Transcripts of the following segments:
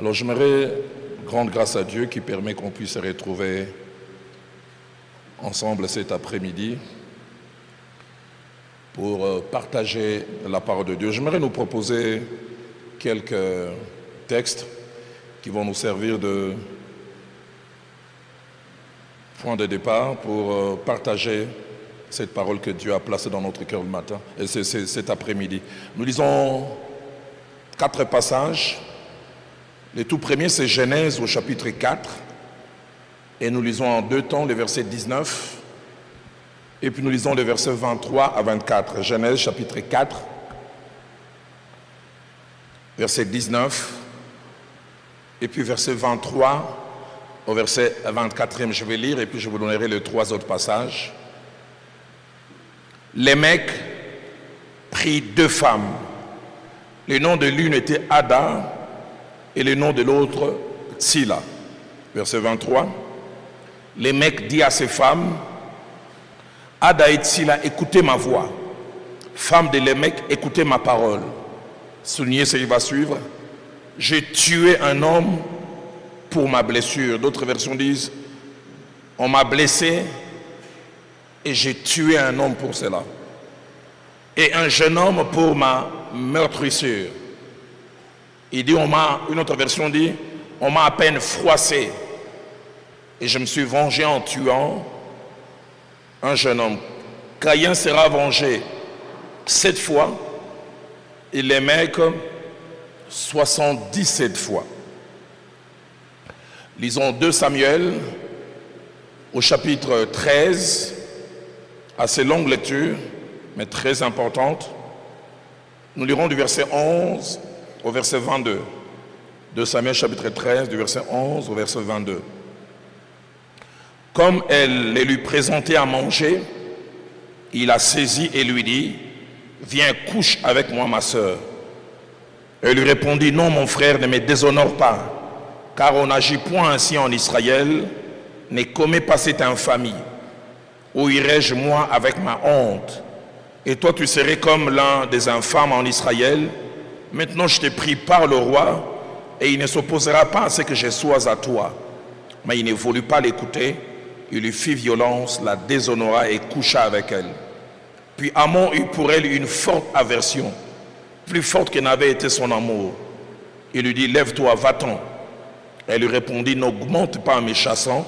Alors j'aimerais rendre grâce à Dieu qui permet qu'on puisse se retrouver ensemble cet après-midi pour partager la parole de Dieu. J'aimerais nous proposer quelques textes qui vont nous servir de point de départ pour partager cette parole que Dieu a placée dans notre cœur le matin, et cet après-midi. Nous lisons 4 passages. Le tout premier, c'est Genèse au chapitre 4. Et nous lisons en 2 temps les versets 19. Et puis nous lisons les versets 23 à 24. Genèse chapitre 4, verset 19. Et puis verset 23 au verset 24e. Je vais lire et puis je vous donnerai les 3 autres passages. Lémec prit 2 femmes. Le nom de l'une était Ada et le nom de l'autre Tsila. Verset 23. Lémec dit à ses femmes, Ada et Tsila, écoutez ma voix. Femme de Lémec, écoutez ma parole. Soulignez ce qui va suivre. J'ai tué un homme pour ma blessure. D'autres versions disent, on m'a blessé et j'ai tué un homme pour cela. Et un jeune homme pour ma meurtrissure. Il dit, une autre version dit, on m'a à peine froissé et je me suis vengé en tuant un jeune homme. Caïn sera vengé 7 fois et Lémec 77 fois. Lisons 2 Samuel au chapitre 13, assez longue lecture, mais très importante. Nous lirons du verset 11 au verset 22. 2 Samuel chapitre 13, du verset 11 au verset 22. Comme elle les lui présentait à manger, il la saisit et lui dit, viens, couche avec moi, ma sœur. Elle lui répondit, non, mon frère, ne me déshonore pas, car on n'agit point ainsi en Israël, ne commets pas cette infamie. Où irai-je, moi, avec ma honte? Et toi, tu serais comme l'un des infâmes en Israël. Maintenant, je t'ai pris par le roi, et il ne s'opposera pas à ce que je sois à toi. Mais il ne voulut pas l'écouter. Il lui fit violence, la déshonora et coucha avec elle. Puis Amon eut pour elle une forte aversion, plus forte que n'avait été son amour. Il lui dit, lève-toi, va-t'en. Elle lui répondit, n'augmente pas en me chassant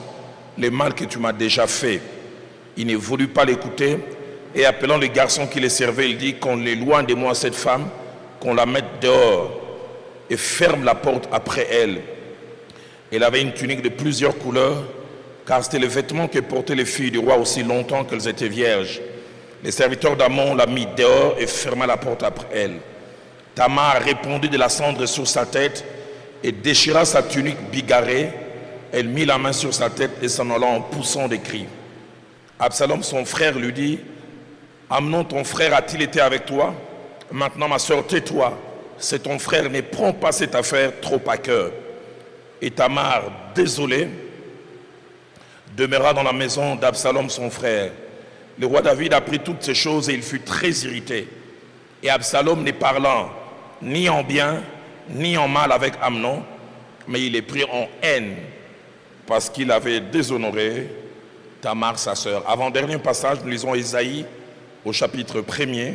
le mal que tu m'as déjà fait. Il ne voulut pas l'écouter, et appelant le garçon qui les servait, il dit, qu'on l'éloigne de moi cette femme, qu'on la mette dehors, et ferme la porte après elle. Elle avait une tunique de plusieurs couleurs, car c'était le vêtement que portaient les filles du roi aussi longtemps qu'elles étaient vierges. Les serviteurs d'Amon la mit dehors et ferma la porte après elle. Tamar répandit de la cendre sur sa tête et déchira sa tunique bigarrée. Elle mit la main sur sa tête et s'en alla en poussant des cris. Absalom, son frère, lui dit, Amnon, ton frère a-t-il été avec toi? Maintenant, ma soeur, tais-toi. C'est ton frère, ne prends pas cette affaire trop à cœur. Et Tamar, désolée, demeura dans la maison d'Absalom, son frère. Le roi David apprit toutes ces choses et il fut très irrité. Et Absalom ne parlant ni en bien, ni en mal avec Amnon, mais il est pris en haine parce qu'il avait déshonoré Tamar, sa sœur. Avant-dernier passage, nous lisons Ésaïe au chapitre 1er.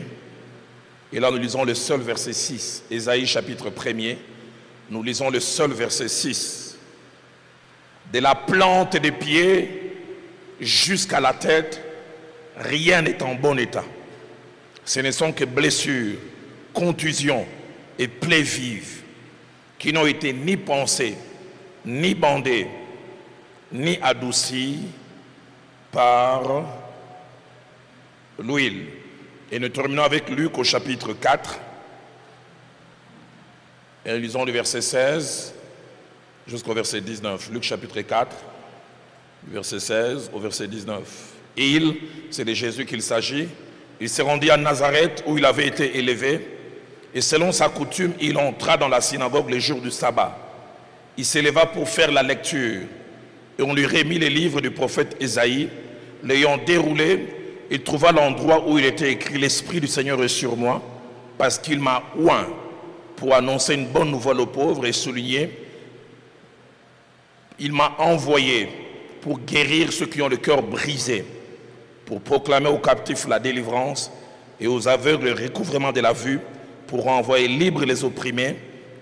Et là, nous lisons le seul verset 6. Ésaïe chapitre 1er, nous lisons le seul verset 6. De la plante des pieds jusqu'à la tête, rien n'est en bon état. Ce ne sont que blessures, contusions et plaies vives qui n'ont été ni pensées, ni bandées, ni adoucies par l'huile. Et nous terminons avec Luc au chapitre 4. Et nous lisons le verset 16 jusqu'au verset 19. Luc chapitre 4, verset 16 au verset 19. Et c'est de Jésus qu'il s'agit, il se rendit à Nazareth où il avait été élevé. Et selon sa coutume, il entra dans la synagogue les jours du sabbat. Il s'éleva pour faire la lecture. Et on lui remit les livres du prophète Ésaïe. L'ayant déroulé, il trouva l'endroit où il était écrit « L'Esprit du Seigneur est sur moi, parce qu'il m'a oint pour annoncer une bonne nouvelle aux pauvres et souligner Il m'a envoyé pour guérir ceux qui ont le cœur brisé, pour proclamer aux captifs la délivrance et aux aveugles le recouvrement de la vue, pour envoyer libres les opprimés,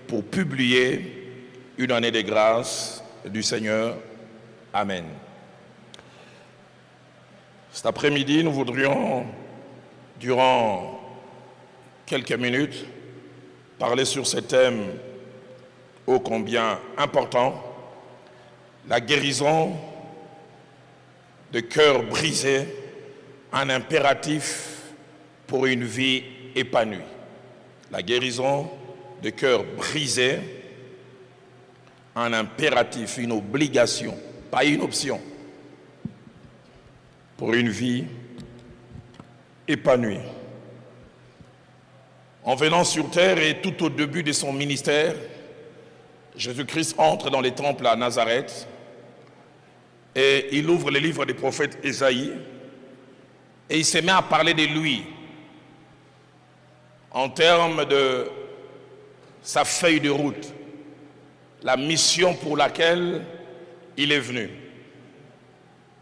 pour publier une année de grâce du Seigneur. Amen. Cet après-midi, nous voudrions, durant quelques minutes, parler sur ce thème ô combien important, la guérison de cœur brisé, un impératif pour une vie épanouie. La guérison de cœur brisé, un impératif, une obligation, pas une option, pour une vie épanouie. En venant sur terre et tout au début de son ministère, Jésus-Christ entre dans les temples à Nazareth et il ouvre le livre du prophète Ésaïe et il se met à parler de lui en termes de sa feuille de route, la mission pour laquelle il est venu.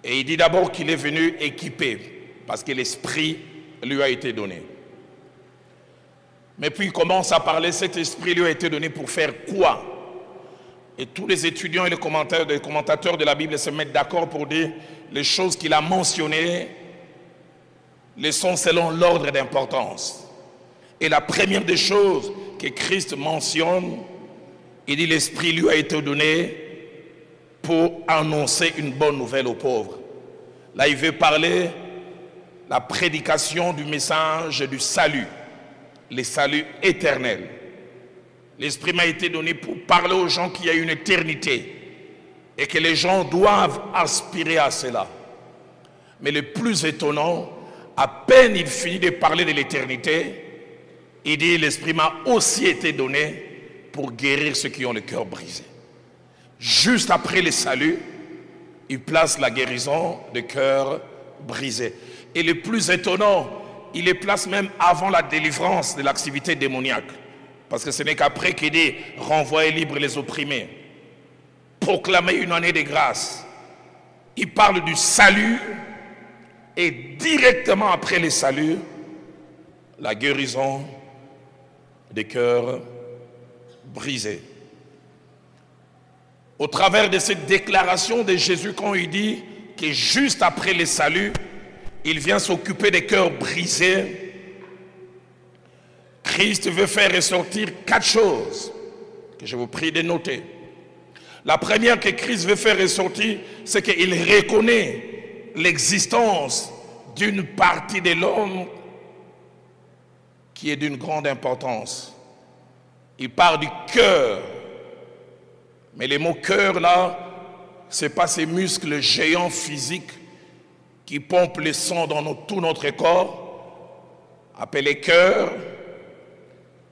Et il dit d'abord qu'il est venu équipé parce que l'Esprit lui a été donné. Mais puis il commence à parler, cet Esprit lui a été donné pour faire quoi? Et tous les étudiants et les commentateurs de la Bible se mettent d'accord pour dire les choses qu'il a mentionnées, les sont selon l'ordre d'importance. Et la première des choses que Christ mentionne, il dit l'Esprit lui a été donné pour annoncer une bonne nouvelle aux pauvres. Là, il veut parler la prédication du message du salut, le salut éternel. L'Esprit m'a été donné pour parler aux gens qu'il y a une éternité et que les gens doivent aspirer à cela. Mais le plus étonnant, à peine il finit de parler de l'éternité, il dit l'Esprit m'a aussi été donné pour guérir ceux qui ont le cœur brisé. Juste après le salut, il place la guérison de cœur brisé. Et le plus étonnant, il les place même avant la délivrance de l'activité démoniaque. Parce que ce n'est qu'après qu'il dit renvoyer libre les opprimés, proclamer une année de grâce. Il parle du salut et directement après le salut, la guérison des cœurs brisés. Au travers de cette déclaration de Jésus, quand il dit que juste après le salut, il vient s'occuper des cœurs brisés, Christ veut faire ressortir 4 choses que je vous prie de noter. La première que Christ veut faire ressortir, c'est qu'il reconnaît l'existence d'une partie de l'homme qui est d'une grande importance. Il parle du cœur. Mais le mot cœur là, ce n'est pas ces muscles géants physiques qui pompent le sang dans tout notre corps, appelé cœur.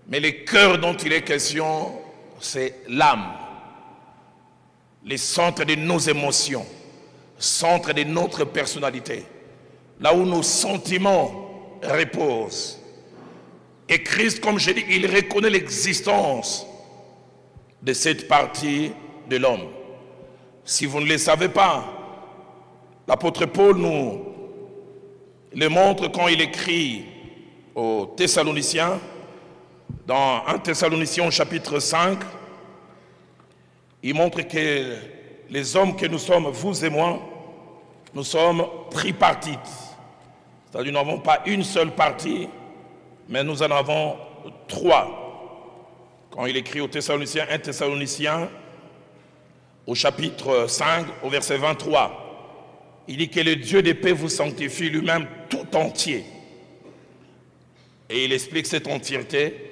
Mais le cœur dont il est question, c'est l'âme, le centre de nos émotions, centre de notre personnalité, là où nos sentiments reposent. Et Christ, comme je dis, il reconnaît l'existence de cette partie de l'homme. Si vous ne le savez pas, l'apôtre Paul nous le montre quand il écrit aux Thessaloniciens, dans 1 Thessaloniciens chapitre 5, il montre que les hommes que nous sommes, vous et moi, nous sommes tripartites. C'est-à-dire nous n'avons pas une seule partie, mais nous en avons 3. Quand il écrit aux Thessaloniciens, 1 Thessaloniciens, au chapitre 5, au verset 23, il dit que le Dieu de paix vous sanctifie lui-même tout entier. Et il explique cette entièreté.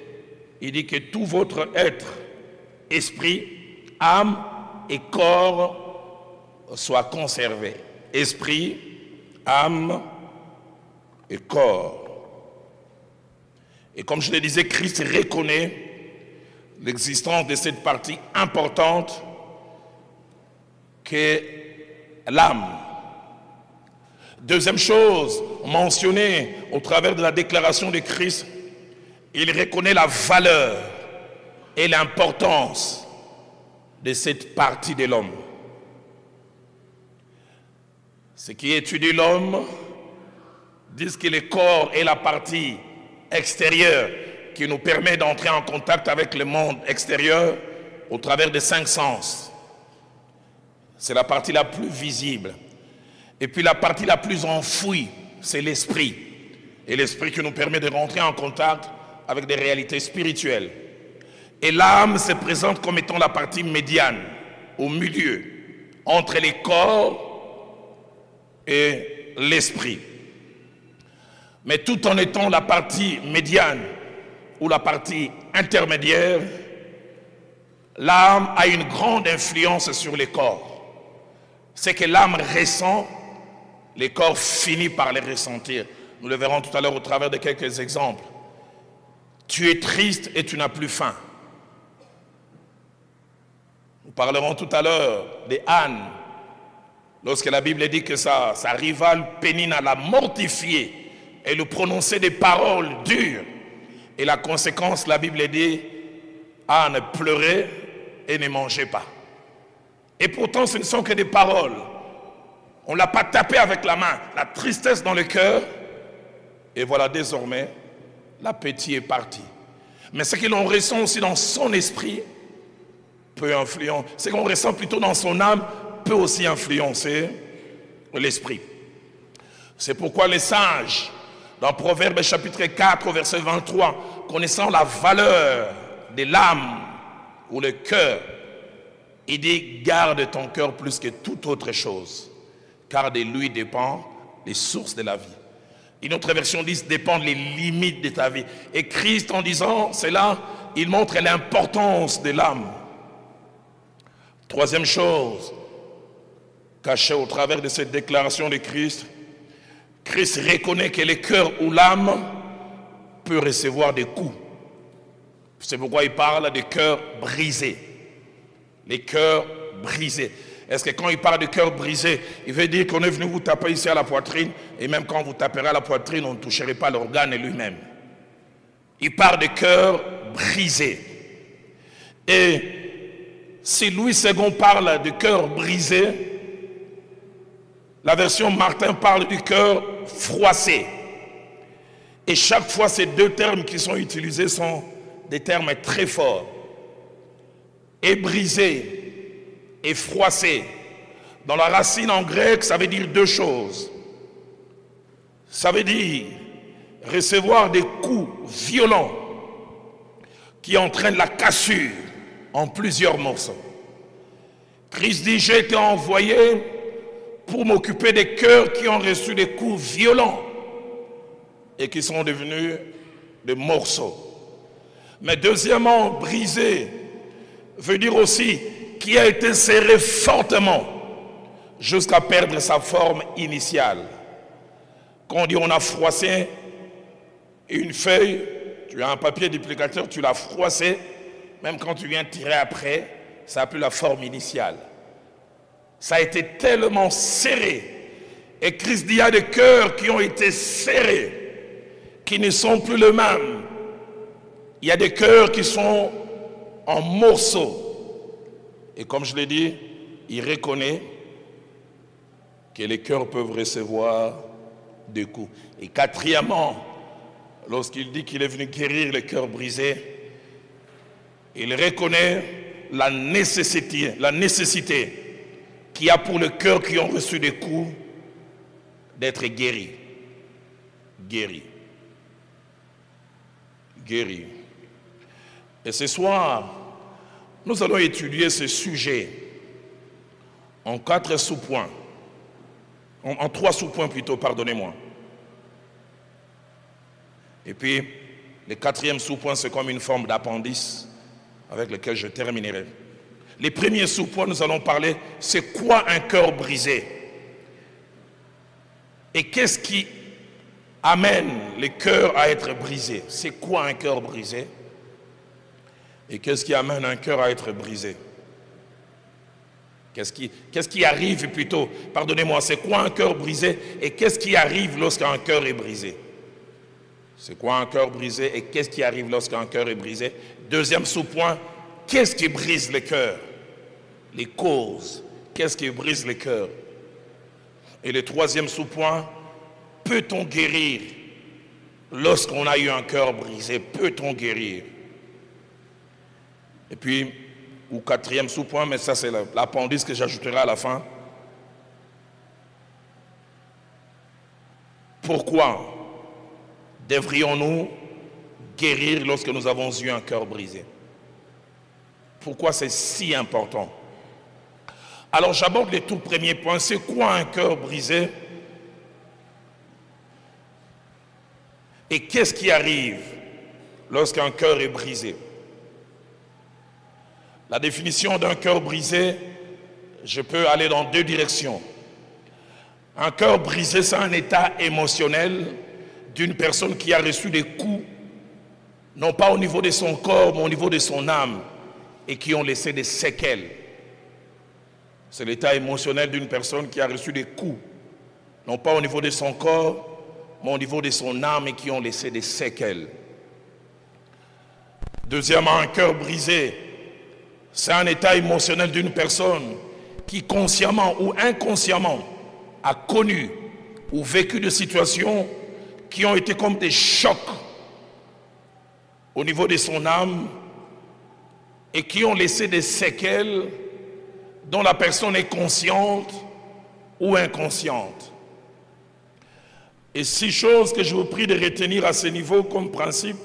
Il dit que tout votre être, esprit, âme et corps soit conservé. Esprit, âme et corps. Et comme je le disais, Christ reconnaît l'existence de cette partie importante qu'est l'âme. Deuxième chose mentionnée au travers de la déclaration de Christ, il reconnaît la valeur et l'importance de cette partie de l'homme. Ceux qui étudient l'homme disent que le corps est la partie extérieure qui nous permet d'entrer en contact avec le monde extérieur au travers des 5 sens. C'est la partie la plus visible. Et puis la partie la plus enfouie, c'est l'esprit. Et l'esprit qui nous permet de rentrer en contact avec des réalités spirituelles. Et l'âme se présente comme étant la partie médiane, au milieu, entre les corps et l'esprit. Mais tout en étant la partie médiane ou la partie intermédiaire, l'âme a une grande influence sur les corps. C'est que l'âme ressent, les corps finissent par les ressentir. Nous le verrons tout à l'heure au travers de quelques exemples. Tu es triste et tu n'as plus faim. Nous parlerons tout à l'heure de Anne, lorsque la Bible dit que sa rivale Pénina l'a mortifiée et lui prononçait des paroles dures. Et la conséquence, la Bible dit, Anne pleurait et ne mangeait pas. Et pourtant, ce ne sont que des paroles. On ne l'a pas tapé avec la main. La tristesse dans le cœur. Et voilà, désormais, l'appétit est parti. Mais ce que l'on ressent aussi dans son esprit peut influencer. Ce qu'on ressent plutôt dans son âme peut aussi influencer l'esprit. C'est pourquoi les sages, dans Proverbes chapitre 4, verset 23, connaissant la valeur de l'âme ou le cœur, il dit, garde ton cœur plus que toute autre chose, car de lui dépendent les sources de la vie. Une autre version dit, dépendent les limites de ta vie. Et Christ, en disant cela, il montre l'importance de l'âme. Troisième chose, cachée au travers de cette déclaration de Christ, Christ reconnaît que le cœur ou l'âme peut recevoir des coups. C'est pourquoi il parle de cœur brisé. Les cœurs brisés. Est-ce que quand il parle de cœur brisé, il veut dire qu'on est venu vous taper ici à la poitrine, et même quand vous taperez à la poitrine, on ne toucherait pas l'organe lui-même. Il parle de cœur brisé. Et si Louis II parle de cœur brisé, la version Martin parle du cœur froissé. Et chaque fois, ces deux termes qui sont utilisés sont des termes très forts. Et brisé et froissé. Dans la racine en grec, ça veut dire deux choses. Ça veut dire recevoir des coups violents qui entraînent la cassure en plusieurs morceaux. Christ dit, j'ai été envoyé pour m'occuper des cœurs qui ont reçu des coups violents et qui sont devenus des morceaux. Mais deuxièmement, brisé veut dire aussi qui a été serré fortement jusqu'à perdre sa forme initiale. Quand on dit on a froissé une feuille, tu as un papier duplicateur, tu l'as froissé, même quand tu viens tirer après, ça n'a plus la forme initiale. Ça a été tellement serré. Et Christ dit, il y a des cœurs qui ont été serrés, qui ne sont plus les mêmes. Il y a des cœurs qui sont en morceaux. Et comme je l'ai dit, il reconnaît que les cœurs peuvent recevoir des coups. Et quatrièmement, lorsqu'il dit qu'il est venu guérir les cœurs brisés, il reconnaît la nécessité qu'il y a pour le cœur qui ont reçu des coups d'être guéri. Guéri. Guéri. Et ce soir, nous allons étudier ce sujet en 4 sous-points. En 3 sous-points plutôt, pardonnez-moi. Et puis, le 4e sous-point, c'est comme une forme d'appendice avec lequel je terminerai. Les premiers sous-points, nous allons parler, c'est quoi un cœur brisé? Et qu'est-ce qui amène les cœurs à être brisés? C'est quoi un cœur brisé? Et qu'est-ce qui amène un cœur à être brisé? Qu'est-ce qui arrive plutôt? Pardonnez-moi, c'est quoi un cœur brisé? Et qu'est-ce qui arrive lorsqu'un cœur est brisé? C'est quoi un cœur brisé? Et qu'est-ce qui arrive lorsqu'un cœur est brisé? Deuxième sous-point, qu'est-ce qui brise le cœur? Les causes. Qu'est-ce qui brise le cœur? Et le troisième sous-point, peut-on guérir lorsqu'on a eu un cœur brisé? Peut-on guérir? Et puis, ou quatrième sous-point, mais ça c'est l'appendice que j'ajouterai à la fin. Pourquoi devrions-nous guérir lorsque nous avons eu un cœur brisé? Pourquoi c'est si important? Alors j'aborde les tout premiers points. C'est quoi un cœur brisé? Et qu'est-ce qui arrive lorsqu'un cœur est brisé? La définition d'un cœur brisé, je peux aller dans deux directions. Un cœur brisé, c'est un état émotionnel d'une personne qui a reçu des coups, non pas au niveau de son corps, mais au niveau de son âme, et qui ont laissé des séquelles. C'est l'état émotionnel d'une personne qui a reçu des coups, non pas au niveau de son corps, mais au niveau de son âme, et qui ont laissé des séquelles. Deuxièmement, un cœur brisé, c'est un état émotionnel d'une personne qui consciemment ou inconsciemment a connu ou vécu des situations qui ont été comme des chocs au niveau de son âme et qui ont laissé des séquelles dont la personne est consciente ou inconsciente. Et 6 choses que je vous prie de retenir à ce niveau comme principe.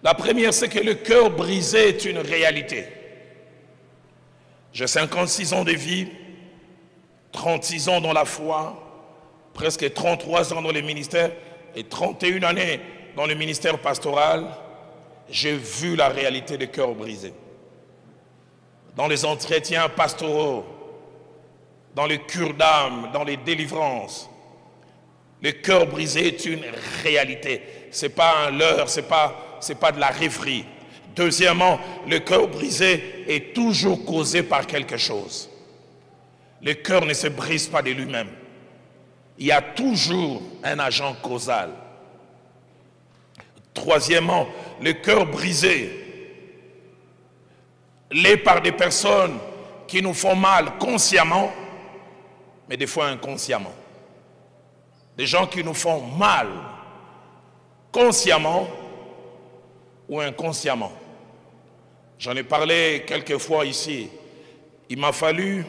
La première, c'est que le cœur brisé est une réalité. J'ai 56 ans de vie, 36 ans dans la foi, presque 33 ans dans le ministère et 31 années dans le ministère pastoral. J'ai vu la réalité des cœurs brisés. Dans les entretiens pastoraux, dans les cures d'âme, dans les délivrances, le cœur brisé est une réalité. Ce n'est pas un leurre, ce n'est pas de la rêverie. Deuxièmement, le cœur brisé est toujours causé par quelque chose. Le cœur ne se brise pas de lui-même. Il y a toujours un agent causal. Troisièmement, le cœur brisé l'est par des personnes qui nous font mal consciemment, mais des fois inconsciemment. Des gens qui nous font mal consciemment ou inconsciemment. J'en ai parlé quelques fois ici. Il m'a fallu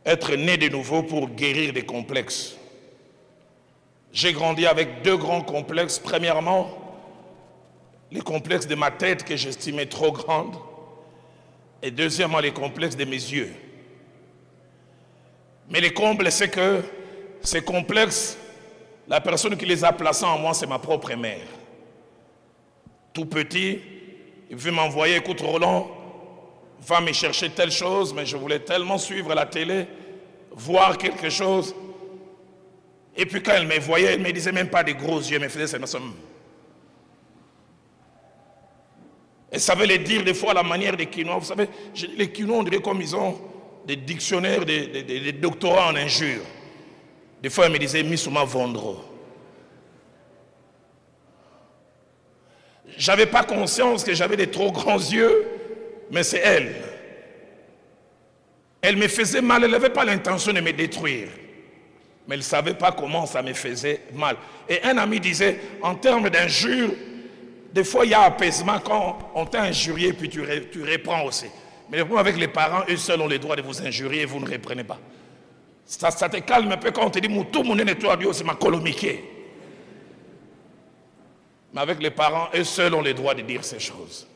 être né de nouveau pour guérir des complexes. J'ai grandi avec 2 grands complexes. Premièrement, les complexes de ma tête que j'estimais trop grande. Et deuxièmement, les complexes de mes yeux. Mais le comble, c'est que ces complexes, la personne qui les a placés en moi, c'est ma propre mère. Tout petit, il veut m'envoyer, écoute Roland, va me chercher telle chose, mais je voulais tellement suivre la télé, voir quelque chose. Et puis quand elle me voyait, elle ne me disait même pas des gros yeux, elle me faisait ça. Elle savait les dire des fois à la manière des Quinois. Vous savez, les Quinois, on dirait comme ils ont des dictionnaires, des doctorats en injures. Des fois, elle me disait, Missouma Vondro. Je n'avais pas conscience que j'avais des trop grands yeux, mais c'est elle. Elle me faisait mal, elle n'avait pas l'intention de me détruire. Mais elle ne savait pas comment ça me faisait mal. Et un ami disait, en termes d'injures, des fois il y a apaisement quand on t'a injurié puis tu reprends aussi. Mais le problème avec les parents, eux seuls ont le droit de vous injurier et vous ne reprenez pas. Ça te calme un peu quand on te dit, tout le monde est nettoyé, c'est ma colomiquée. Mais avec les parents, eux seuls ont le droit de dire ces choses.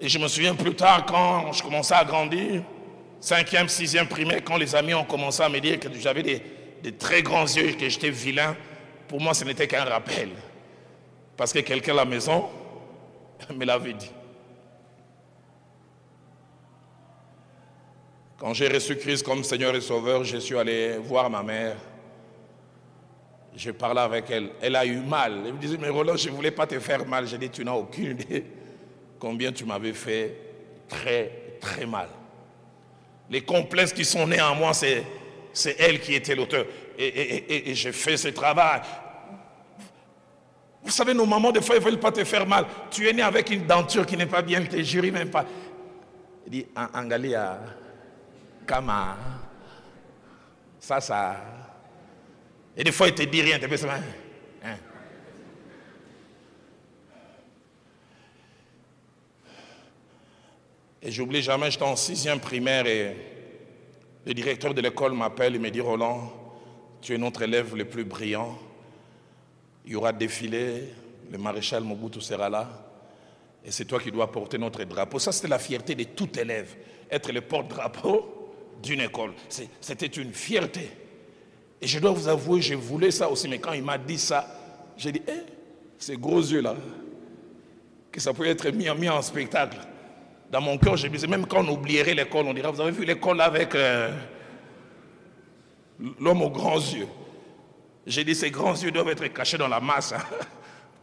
Et je me souviens plus tard, quand je commençais à grandir, 5e, 6e primaire, quand les amis ont commencé à me dire que j'avais des très grands yeux et que j'étais vilain, pour moi, ce n'était qu'un rappel. Parce que quelqu'un à la maison me l'avait dit. Quand j'ai reçu Christ comme Seigneur et Sauveur, je suis allé voir ma mère. J'ai parlé avec elle. Elle a eu mal. Elle me disait, mais Roland, je ne voulais pas te faire mal. J'ai dit, tu n'as aucune idée combien tu m'avais fait très, très mal. Les complexes qui sont nés en moi, c'est elle qui était l'auteur. Et j'ai fait ce travail. Vous savez, nos mamans, des fois, elles ne veulent pas te faire mal. Tu es né avec une denture qui n'est pas bien, elles ne te jurent même pas. Il dit, Angalia. Kama. Ça. Et des fois, il te dit rien, tu fais ça. Hein? Et j'oublie jamais, j'étais en 6e primaire et le directeur de l'école m'appelle et me dit, Roland, tu es notre élève le plus brillant. Il y aura défilé, le maréchal Mobutu sera là. Et c'est toi qui dois porter notre drapeau. Ça, c'était la fierté de tout élève. Être le porte-drapeau d'une école. C'était une fierté. Et je dois vous avouer, je voulais ça aussi. Mais quand il m'a dit ça, j'ai dit, ces gros yeux-là, que ça pouvait être mis en spectacle. Dans mon cœur, je me disais, même quand on oublierait l'école, on dirait, vous avez vu l'école avec l'homme aux grands yeux. J'ai dit, ces grands yeux doivent être cachés dans la masse, hein,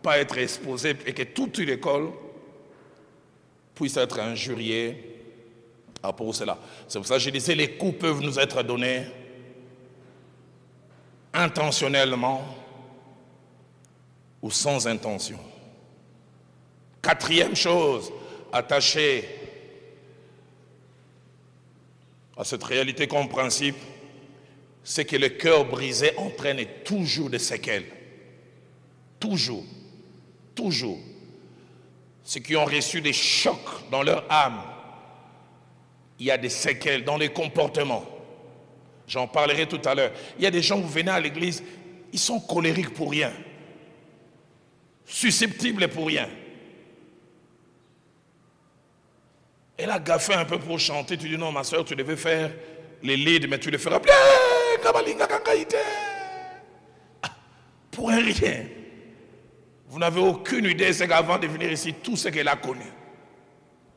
pas être exposés, et que toute l'école puisse être injuriée pour cela. C'est pour ça que je disais, les coups peuvent nous être donnés intentionnellement ou sans intention. 4e chose attachée à cette réalité comme principe, c'est que le cœur brisé entraîne toujours des séquelles. Toujours. Toujours. Ceux qui ont reçu des chocs dans leur âme, il y a des séquelles dans les comportements. J'en parlerai tout à l'heure. Il y a des gens, vous venez à l'église, ils sont colériques pour rien. Susceptibles pour rien. Elle a gaffé un peu pour chanter. Tu dis non, ma soeur, tu devais faire les leads, mais tu les feras bien. Pour un rien. Vous n'avez aucune idée, c'est qu'avant de venir ici, tout ce qu'elle a connu.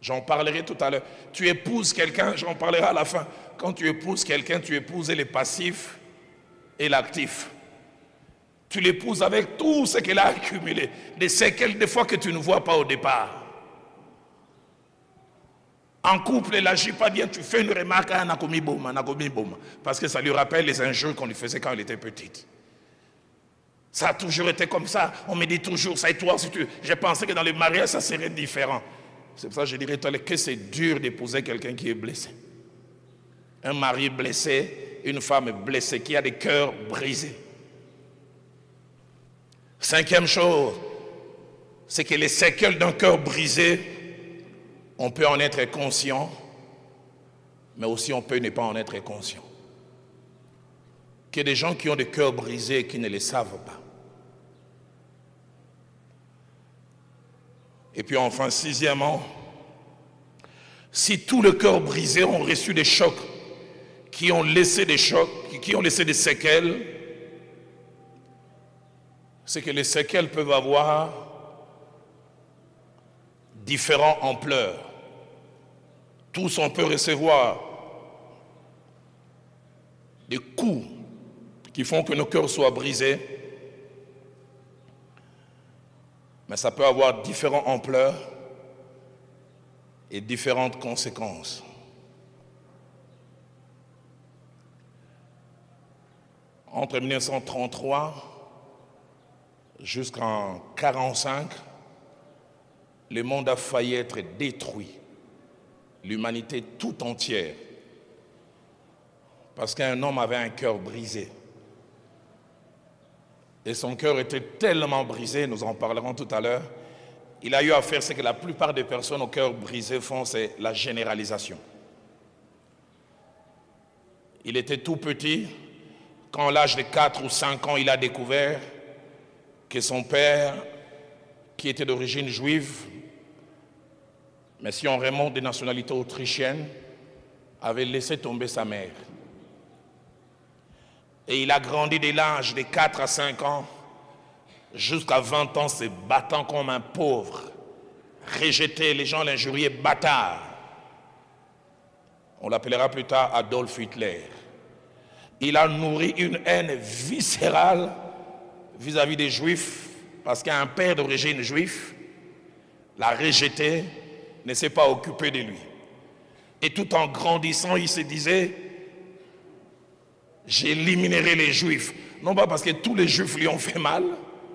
J'en parlerai tout à l'heure. Tu épouses quelqu'un, j'en parlerai à la fin. Quand tu épouses quelqu'un, tu épouses les passifs et l'actif. Tu l'épouses avec tout ce qu'elle a accumulé. Des séquelles, des fois que tu ne vois pas au départ. En couple, elle n'agit pas bien, tu fais une remarque à Nakomi Boma, parce que ça lui rappelle les injures qu'on lui faisait quand elle était petite. Ça a toujours été comme ça. On me dit toujours, ça et toi, si tu... J'ai pensé que dans les mariages, ça serait différent. C'est pour ça que je dirais que c'est dur d'épouser quelqu'un qui est blessé. Un mari blessé, une femme blessée, qui a des cœurs brisés. 5e chose, c'est que les séquelles d'un cœur brisé, on peut en être conscient, mais aussi on peut ne pas en être conscient. Qu'il y a des gens qui ont des cœurs brisés et qui ne les savent pas. Et puis enfin, 6e, si tous les cœurs brisés ont reçu des chocs, qui ont laissé des chocs, qui ont laissé des séquelles, c'est que les séquelles peuvent avoir différentes ampleurs. Tous, on peut recevoir des coups qui font que nos cœurs soient brisés, mais ça peut avoir différentes ampleurs et différentes conséquences. Entre 1933 jusqu'en 1945, le monde a failli être détruit. L'humanité tout entière. Parce qu'un homme avait un cœur brisé. Et son cœur était tellement brisé, nous en parlerons tout à l'heure, il a eu à faire ce que la plupart des personnes au cœur brisé font, c'est la généralisation. Il était tout petit, quand à l'âge de 4 ou 5 ans, il a découvert que son père, qui était d'origine juive, mais si on remonte des nationalités autrichiennes, avait laissé tomber sa mère. Et il a grandi de l'âge de 4 à 5 ans jusqu'à 20 ans, se battant comme un pauvre, rejeté, les gens l'injuriaient, bâtard. On l'appellera plus tard Adolf Hitler. Il a nourri une haine viscérale vis-à-vis des Juifs, parce qu'un père d'origine juive l'a rejeté, ne s'est pas occupé de lui. Et tout en grandissant, il se disait, j'éliminerai les Juifs. Non pas parce que tous les Juifs lui ont fait mal,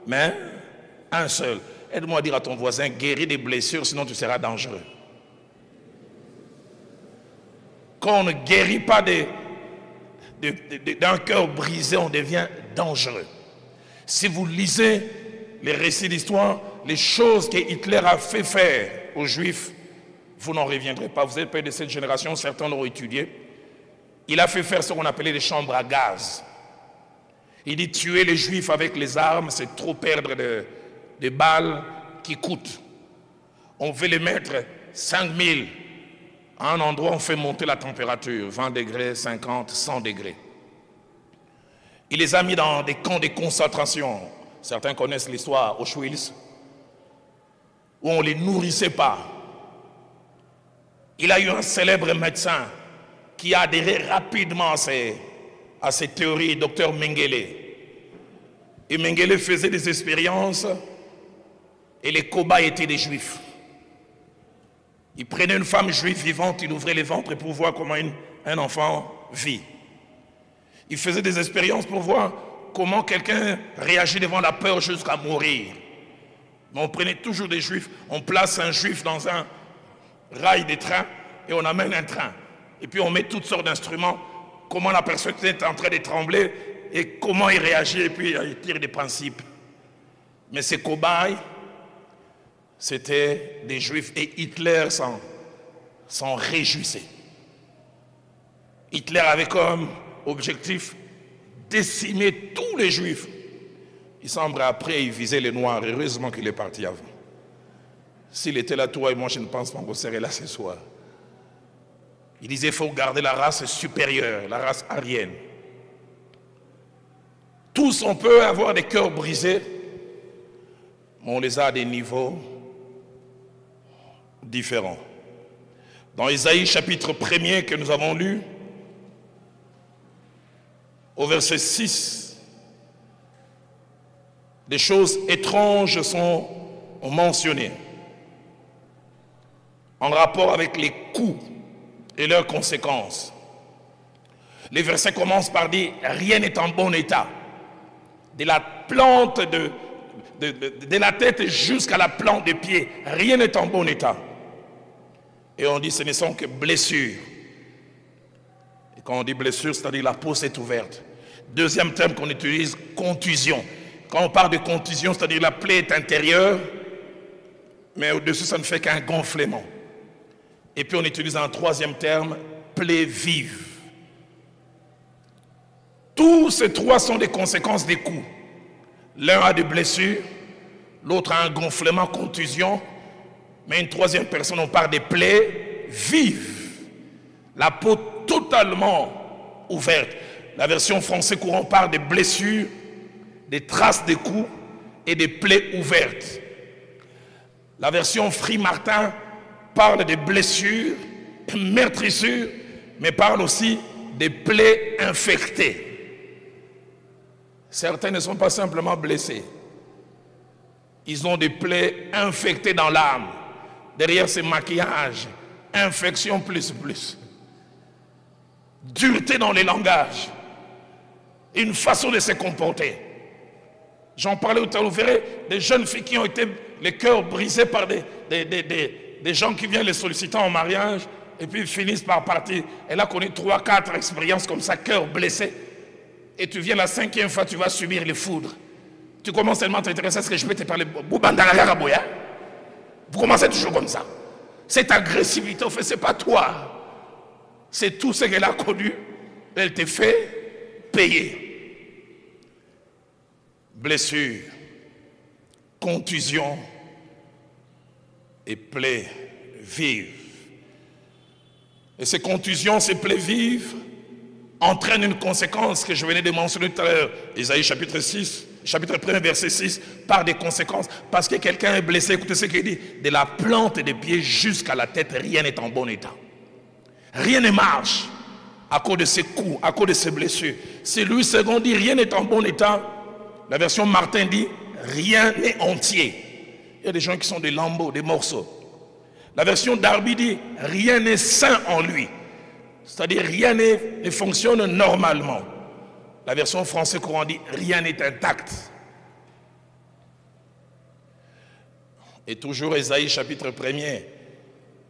mais un seul. Aide-moi à dire à ton voisin, guéris des blessures, sinon tu seras dangereux. quand on ne guérit pas d'un cœur brisé, on devient dangereux. Si vous lisez les récits d'histoire, les choses que Hitler a fait faire aux Juifs, vous n'en reviendrez pas. Vous êtes pas de cette génération, certains l'ont étudié. Il a fait faire ce qu'on appelait les chambres à gaz. Il dit tuer les Juifs avec les armes, c'est trop perdre de balles qui coûtent. On veut les mettre 5000 à un endroit, on fait monter la température, 20 degrés, 50, 100 degrés. Il les a mis dans des camps de concentration. Certains connaissent l'histoire Auschwitz, où on ne les nourrissait pas. Il a eu un célèbre médecin qui a adhéré rapidement à ces théories, docteur Mengele. Et Mengele faisait des expériences et les cobayes étaient des juifs. Il prenait une femme juive vivante, il ouvrait les ventres pour voir comment un enfant vit. Il faisait des expériences pour voir comment quelqu'un réagit devant la peur jusqu'à mourir. Mais on prenait toujours des juifs, on place un juif dans un rail de train et on amène un train. Et puis on met toutes sortes d'instruments, comment la personne est en train de trembler et comment il réagit et puis il tire des principes. Mais ces cobayes, c'était des juifs et Hitler s'en réjouissait. Hitler avait comme objectif décimer tous les juifs. Il semble après il visait les noirs. Heureusement qu'il est parti avant. S'il était là, toi et moi, je ne pense pas qu'on serait là ce soir. Il disait qu'il faut garder la race supérieure, la race aryenne. Tous, on peut avoir des cœurs brisés, mais on les a à des niveaux différents. Dans Isaïe chapitre 1er que nous avons lu, au verset 6, des choses étranges sont mentionnées en rapport avec les coups et leurs conséquences. Les versets commencent par dire « Rien n'est en bon état ». De la plante de la tête jusqu'à la plante des pieds, rien n'est en bon état. Et on dit ce ne sont que blessures. Et quand on dit blessure, c'est-à-dire la peau s'est ouverte. Deuxième terme qu'on utilise, contusion. Quand on parle de contusion, c'est-à-dire la plaie est intérieure, mais au-dessus ça ne fait qu'un gonflement. Et puis on utilise un troisième terme, plaie vive. Tous ces trois sont des conséquences des coups. L'un a des blessures, l'autre a un gonflement, contusion, mais une troisième personne, on parle des plaies vives. La peau totalement ouverte. La version française courant parle des blessures, des traces de coups et des plaies ouvertes. La version Free Martin parle des blessures, meurtrissures, mais parle aussi des plaies infectées. Certains ne sont pas simplement blessés. Ils ont des plaies infectées dans l'âme. Derrière ces maquillages, infection plus. Dureté dans les langages. Une façon de se comporter. J'en parlais tout à l'heure, vous verrez des jeunes filles qui ont été les cœurs brisés par des gens qui viennent les solliciter en mariage et puis ils finissent par partir. Elle a connu 3-4 expériences comme ça, cœur blessé. Et tu viens la 5e fois, tu vas subir les foudres. Tu commences tellement à t'intéresser à ce que je peux te parler. Vous commencez toujours comme ça. Cette agressivité, en fait, ce n'est pas toi. C'est tout ce qu'elle a connu. Elle te fait payer. Blessure, contusion et plaies vives. Et ces contusions, ces plaies vives entraînent une conséquence que je venais de mentionner tout à l'heure. Isaïe chapitre 6, chapitre 1, verset 6, par des conséquences. Parce que quelqu'un est blessé, écoutez ce qu'il dit, de la plante des pieds jusqu'à la tête, rien n'est en bon état. Rien ne marche à cause de ces coups, à cause de ces blessures. C'est Louis II dit, rien n'est en bon état. La version Martin dit, rien n'est entier. Il y a des gens qui sont des lambeaux, des morceaux. La version Darby dit, rien n'est sain en lui. C'est-à-dire, rien ne fonctionne normalement. La version française courant dit, rien n'est intact. Et toujours Isaïe chapitre 1er,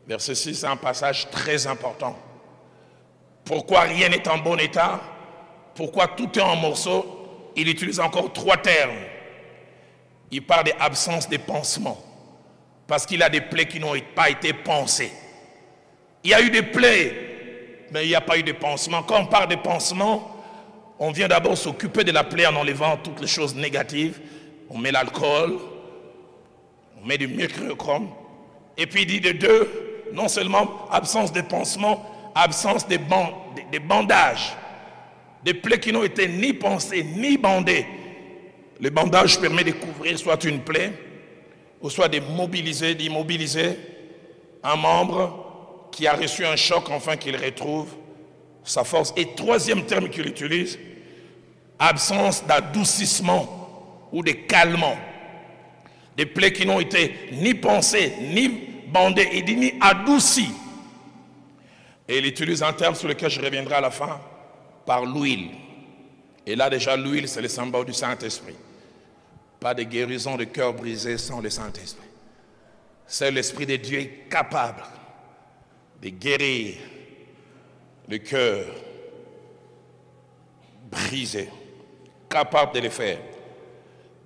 verset 6, c'est un passage très important. Pourquoi rien n'est en bon état? Pourquoi tout est en morceaux? Il utilise encore 3 termes. Il parle d'absence de pansement. Parce qu'il a des plaies qui n'ont pas été pansées. Il y a eu des plaies, mais il n'y a pas eu de pansement. Quand on parle de pansement, on vient d'abord s'occuper de la plaie en enlevant toutes les choses négatives. On met l'alcool, on met du mercurochrome. Et puis il dit de 2, non seulement absence de pansement, absence de bandages. Des plaies qui n'ont été ni pansées, ni bandées. Le bandage permet de couvrir soit une plaie, ou soit d'immobiliser un membre qui a reçu un choc, enfin qu'il retrouve sa force. Et 3e terme qu'il utilise, absence d'adoucissement ou de calmant. Des plaies qui n'ont été ni pansées, ni bandées, et ni adoucies. Et il utilise un terme sur lequel je reviendrai à la fin, par l'huile. Et là déjà, l'huile, c'est le symbole du Saint-Esprit. Pas de guérison de cœur brisé sans le Saint-Esprit. C'est l'Esprit de Dieu capable de guérir le cœur brisé, capable de le faire.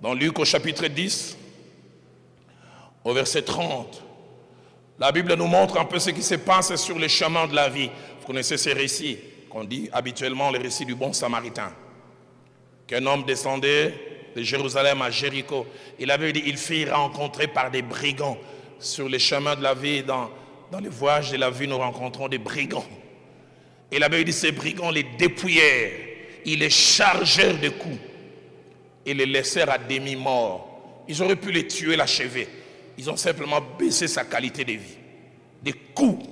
Dans Luc au chapitre 10, au verset 30, la Bible nous montre un peu ce qui se passe sur le chemin de la vie. Vous connaissez ces récits qu'on dit habituellement, le récit du bon Samaritain. Qu'un homme descendait de Jérusalem à Jéricho. Il avait dit, il fut rencontré par des brigands. Sur les chemins de la vie, dans les voyages de la vie, nous rencontrons des brigands. Il avait dit, ces brigands les dépouillèrent. Ils les chargèrent de coups. Et les laissèrent à demi-mort. Ils auraient pu les tuer, l'achever. Ils ont simplement baissé sa qualité de vie. Des coups.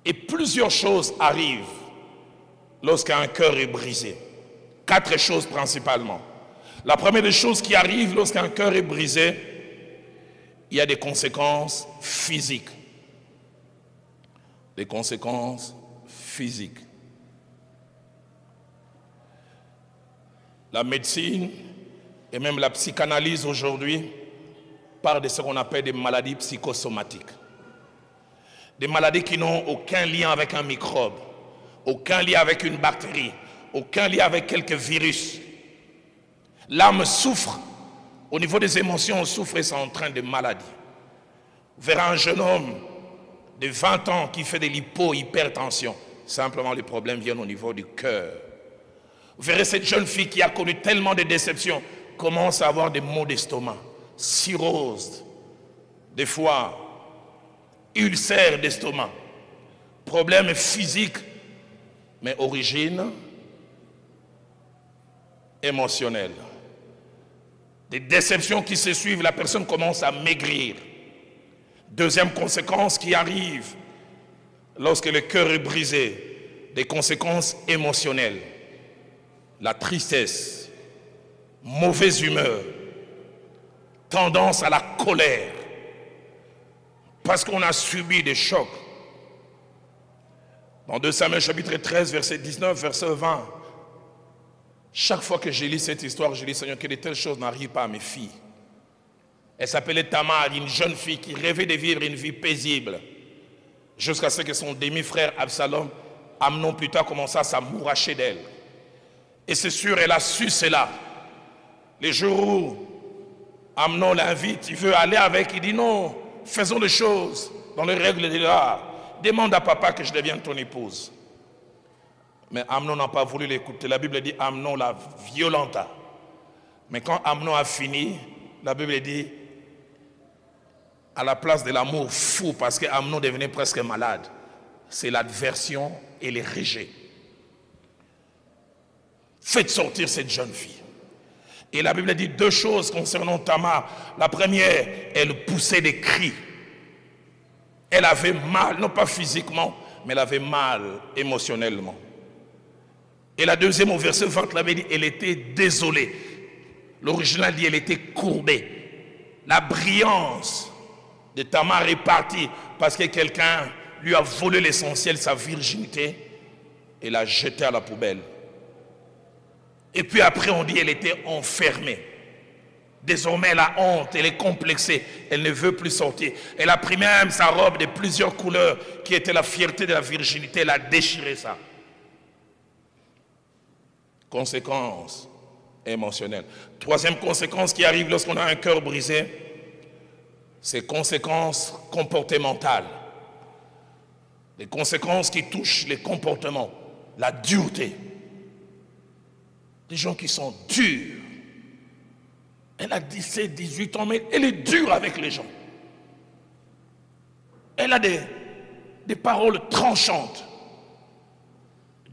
Et plusieurs choses arrivent lorsqu'un cœur est brisé. 4 choses principalement. La première des choses qui arrive lorsqu'un cœur est brisé, il y a des conséquences physiques. Des conséquences physiques. La médecine et même la psychanalyse aujourd'hui parlent de ce qu'on appelle des maladies psychosomatiques. Des maladies qui n'ont aucun lien avec un microbe, aucun lien avec une bactérie, aucun lien avec quelques virus. L'âme souffre. Au niveau des émotions, on souffre et c'est en train de maladie. Vous verrez un jeune homme de 20 ans qui fait de l'hypertension. Simplement, les problèmes viennent au niveau du cœur. Vous verrez cette jeune fille qui a connu tellement de déceptions, commence à avoir des maux d'estomac, cirrhose, des fois, ulcère d'estomac, problèmes physiques, mais origine émotionnelle. Des déceptions qui se suivent, la personne commence à maigrir. Deuxième conséquence qui arrive lorsque le cœur est brisé, des conséquences émotionnelles. La tristesse, mauvaise humeur, tendance à la colère, parce qu'on a subi des chocs. Dans 2 Samuel chapitre 13, verset 19, verset 20, chaque fois que je lis cette histoire, je dis, Seigneur, que de telles choses n'arrivent pas à mes filles. Elle s'appelait Tamar, une jeune fille qui rêvait de vivre une vie paisible, jusqu'à ce que son demi-frère Absalom, Amnon plus tard, commença à s'amouracher d'elle. Et c'est sûr, elle a su cela. Les jours où Amnon l'invite, il veut aller avec, il dit non, faisons les choses dans les règles de l'art. Demande à papa que je devienne ton épouse. Mais Amnon n'a pas voulu l'écouter. La Bible dit Amnon la violenta. Mais quand Amnon a fini, la Bible dit à la place de l'amour fou, parce qu'Amnon devenait presque malade, c'est l'aversion et les rejets. Faites sortir cette jeune fille. Et la Bible dit 2 choses concernant Tamar. La première, elle poussait des cris. Elle avait mal, non pas physiquement, mais elle avait mal émotionnellement. Et la deuxième, au verset 20, la Bible dit, elle était désolée. L'original dit, elle était courbée. La brillance de Tamar est partie parce que quelqu'un lui a volé l'essentiel, sa virginité, et l'a jetée à la poubelle. Et puis après, on dit qu'elle était enfermée. Désormais, elle a honte, elle est complexée, elle ne veut plus sortir. Elle a pris même sa robe de plusieurs couleurs, qui était la fierté de la virginité, elle a déchiré ça. Conséquence émotionnelle. Troisième conséquence qui arrive lorsqu'on a un cœur brisé, c'est conséquences comportementales. Les conséquences qui touchent les comportements, la dureté. Des gens qui sont durs. Elle a 17, 18 ans, mais elle est dure avec les gens. Elle a des paroles tranchantes,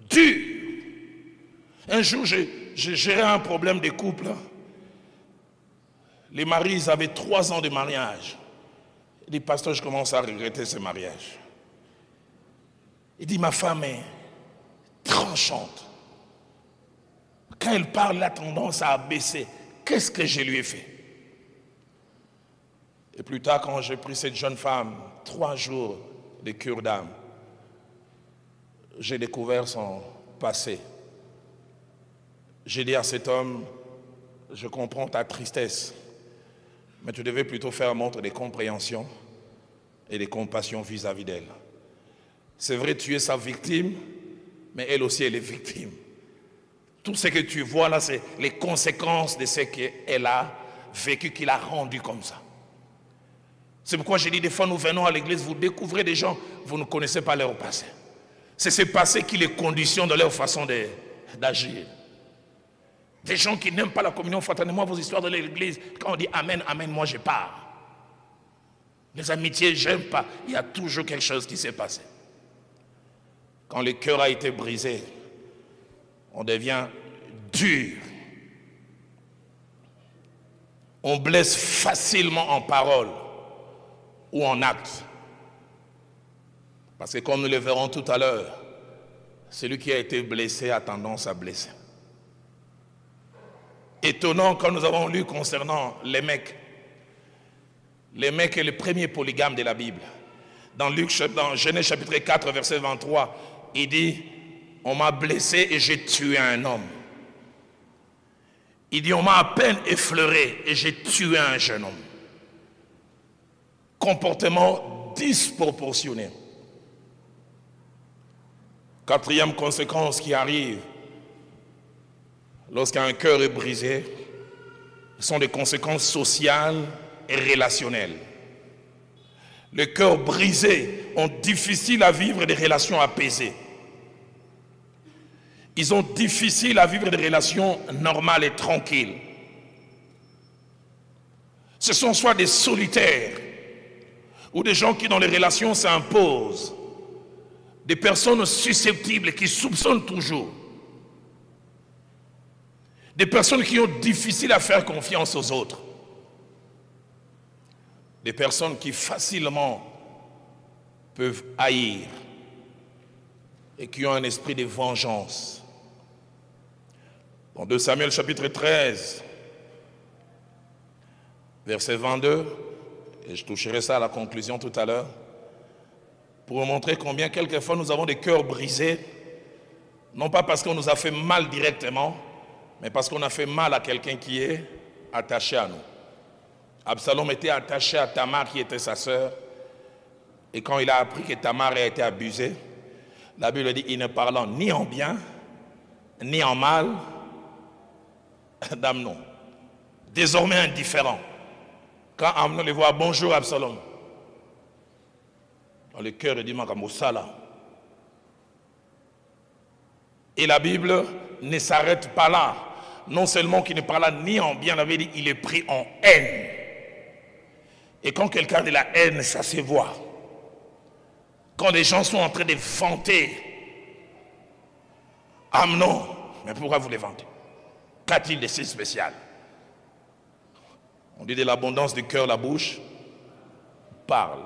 dures. Un jour, j'ai géré un problème de couple. Les maris, ils avaient 3 ans de mariage. Il dit, pasteur, je commence à regretter ce mariage. Il dit, ma femme est tranchante. Quand elle parle, elle a tendance à abaisser. Qu'est-ce que je lui ai fait? Et plus tard, quand j'ai pris cette jeune femme, 3 jours de cure d'âme, j'ai découvert son passé. J'ai dit à cet homme, je comprends ta tristesse, mais tu devais plutôt faire montre de compréhension et de compassion vis-à-vis d'elle. C'est vrai, tu es sa victime, mais elle aussi, elle est victime. Tout ce que tu vois là, c'est les conséquences de ce qu'elle a vécu, qui l'a rendu comme ça. C'est pourquoi j'ai dit, des fois nous venons à l'église, vous découvrez des gens, vous ne connaissez pas leur passé. C'est ce passé qui les conditionne dans leur façon d'agir. Des gens qui n'aiment pas la communion fraternelle, moi vos histoires de l'église, quand on dit amen, amen, moi je pars. Les amitiés, j'aime pas. Il y a toujours quelque chose qui s'est passé. Quand le cœur a été brisé, on devient dur. On blesse facilement en parole ou en acte. Parce que comme nous le verrons tout à l'heure, celui qui a été blessé a tendance à blesser. Étonnant quand nous avons lu concernant les mecs. Les mecs est le premier polygame de la Bible. Dans Genèse chapitre 4, verset 23, il dit, on m'a blessé et j'ai tué un homme. Il dit, on m'a à peine effleuré et j'ai tué un jeune homme. Comportement disproportionné. Quatrième conséquence qui arrive lorsqu'un cœur est brisé, ce sont des conséquences sociales et relationnelles. Les cœurs brisés ont difficile à vivre des relations apaisées. Ils ont difficile à vivre des relations normales et tranquilles. Ce sont soit des solitaires ou des gens qui dans les relations s'imposent, des personnes susceptibles qui soupçonnent toujours, des personnes qui ont difficile à faire confiance aux autres, des personnes qui facilement peuvent haïr et qui ont un esprit de vengeance. Dans 2 Samuel chapitre 13, verset 22, et je toucherai ça à la conclusion tout à l'heure, pour vous montrer combien quelquefois nous avons des cœurs brisés, non pas parce qu'on nous a fait mal directement, mais parce qu'on a fait mal à quelqu'un qui est attaché à nous. Absalom était attaché à Tamar qui était sa sœur, et quand il a appris que Tamar a été abusée, la Bible dit, il ne parlant ni en bien, ni en mal d'Amnon. Désormais indifférent. Quand Amnon le voit, bonjour Absalom. Dans le cœur, il dit, Makamosala. Et la Bible ne s'arrête pas là. Non seulement qu'il ne parla ni en bien, la Bible dit, il est pris en haine. Et quand quelqu'un a de la haine, ça se voit. Quand les gens sont en train de vanter Amnon, mais pourquoi vous les vantez? Qu'a-t-il de si spécial? On dit de l'abondance du cœur, la bouche parle.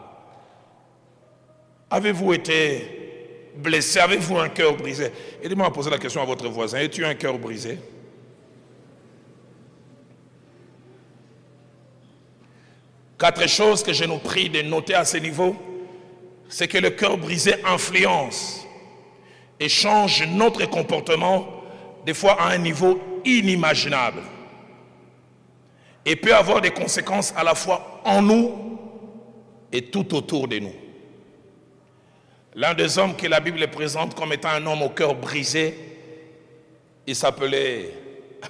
Avez-vous été blessé? Avez-vous un cœur brisé? Aidez-moi à poser la question à votre voisin. Es-tu un cœur brisé? Quatre choses que je nous prie de noter à ce niveau, c'est que le cœur brisé influence et change notre comportement, des fois à un niveau inimaginable. et peut avoir des conséquences à la fois en nous et tout autour de nous. L'un des hommes que la Bible présente comme étant un homme au cœur brisé, il s'appelait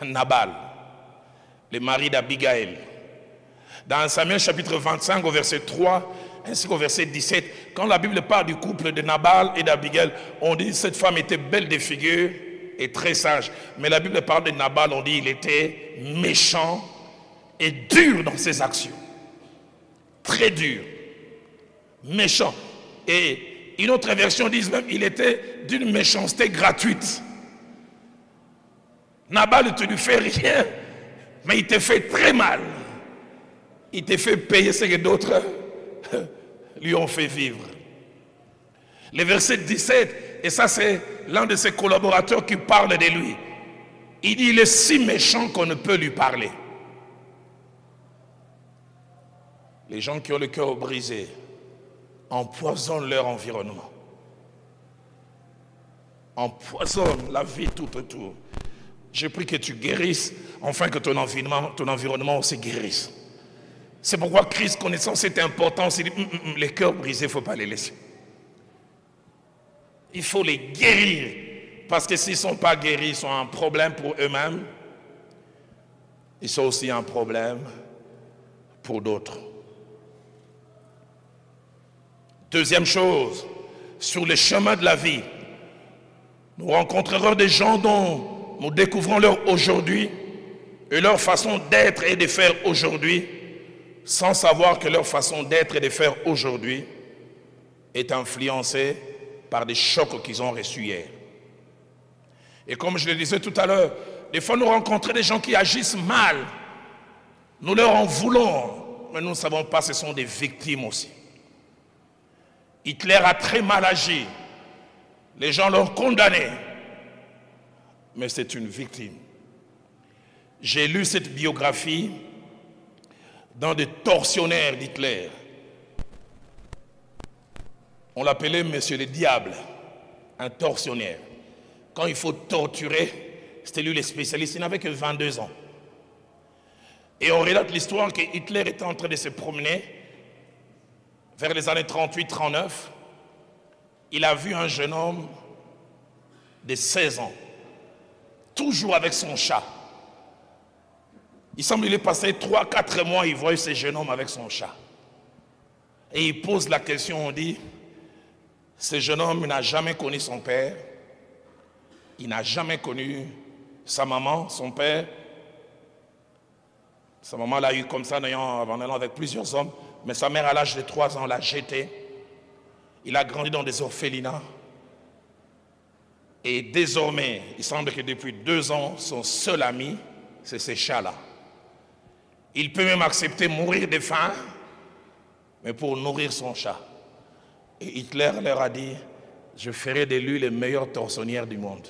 Nabal, le mari d'Abigail. Dans Samuel chapitre 25 au verset 3 ainsi qu'au verset 17, quand la Bible parle du couple de Nabal et d'Abigail, on dit que cette femme était belle de figure et très sage. Mais la Bible parle de Nabal, on dit qu'il était méchant et dur dans ses actions. Très dur, méchant. Et une autre version dit même qu'il était d'une méchanceté gratuite. Nabal ne te lui fait rien, mais il te fait très mal. Il te fait payer ce que d'autres lui ont fait vivre. Le verset 17, et ça c'est l'un de ses collaborateurs qui parle de lui. Il dit, il est si méchant qu'on ne peut lui parler. Les gens qui ont le cœur brisé empoisonnent leur environnement. Empoisonnent la vie tout autour. Je prie que tu guérisses, enfin que ton environnement aussi guérisse. C'est pourquoi Christ, connaissant cette importance, il dit, les cœurs brisés, il ne faut pas les laisser. Il faut les guérir. Parce que s'ils ne sont pas guéris, ils sont un problème pour eux-mêmes. Ils sont aussi un problème pour d'autres. Deuxième chose, sur le chemin de la vie, nous rencontrerons des gens dont nous découvrons leur aujourd'hui et leur façon d'être et de faire aujourd'hui, sans savoir que leur façon d'être et de faire aujourd'hui est influencée par des chocs qu'ils ont reçus hier. Et comme je le disais tout à l'heure, des fois nous rencontrons des gens qui agissent mal. Nous leur en voulons, mais nous ne savons pas, ce sont des victimes aussi. Hitler a très mal agi. Les gens l'ont condamné. Mais c'est une victime. J'ai lu cette biographie d'un des tortionnaires d'Hitler. On l'appelait Monsieur le Diable, un tortionnaire. Quand il faut torturer, c'était lui le spécialiste, il n'avait que 22 ans. Et on relate l'histoire que Hitler était en train de se promener vers les années 38-39. Il a vu un jeune homme de 16 ans, toujours avec son chat. Il semble qu'il est passé 3-4 mois, il voit ce jeune homme avec son chat. Et il pose la question, on dit, ce jeune homme n'a jamais connu son père, il n'a jamais connu sa maman, son père. Sa maman l'a eu comme ça, en allant avec plusieurs hommes, mais sa mère à l'âge de 3 ans l'a jeté. Il a grandi dans des orphelinats. Et désormais, il semble que depuis 2 ans, son seul ami, c'est ce chat-là. Il peut même accepter mourir de faim, mais pour nourrir son chat. Et Hitler leur a dit, je ferai de lui le meilleur tortionnaire du monde.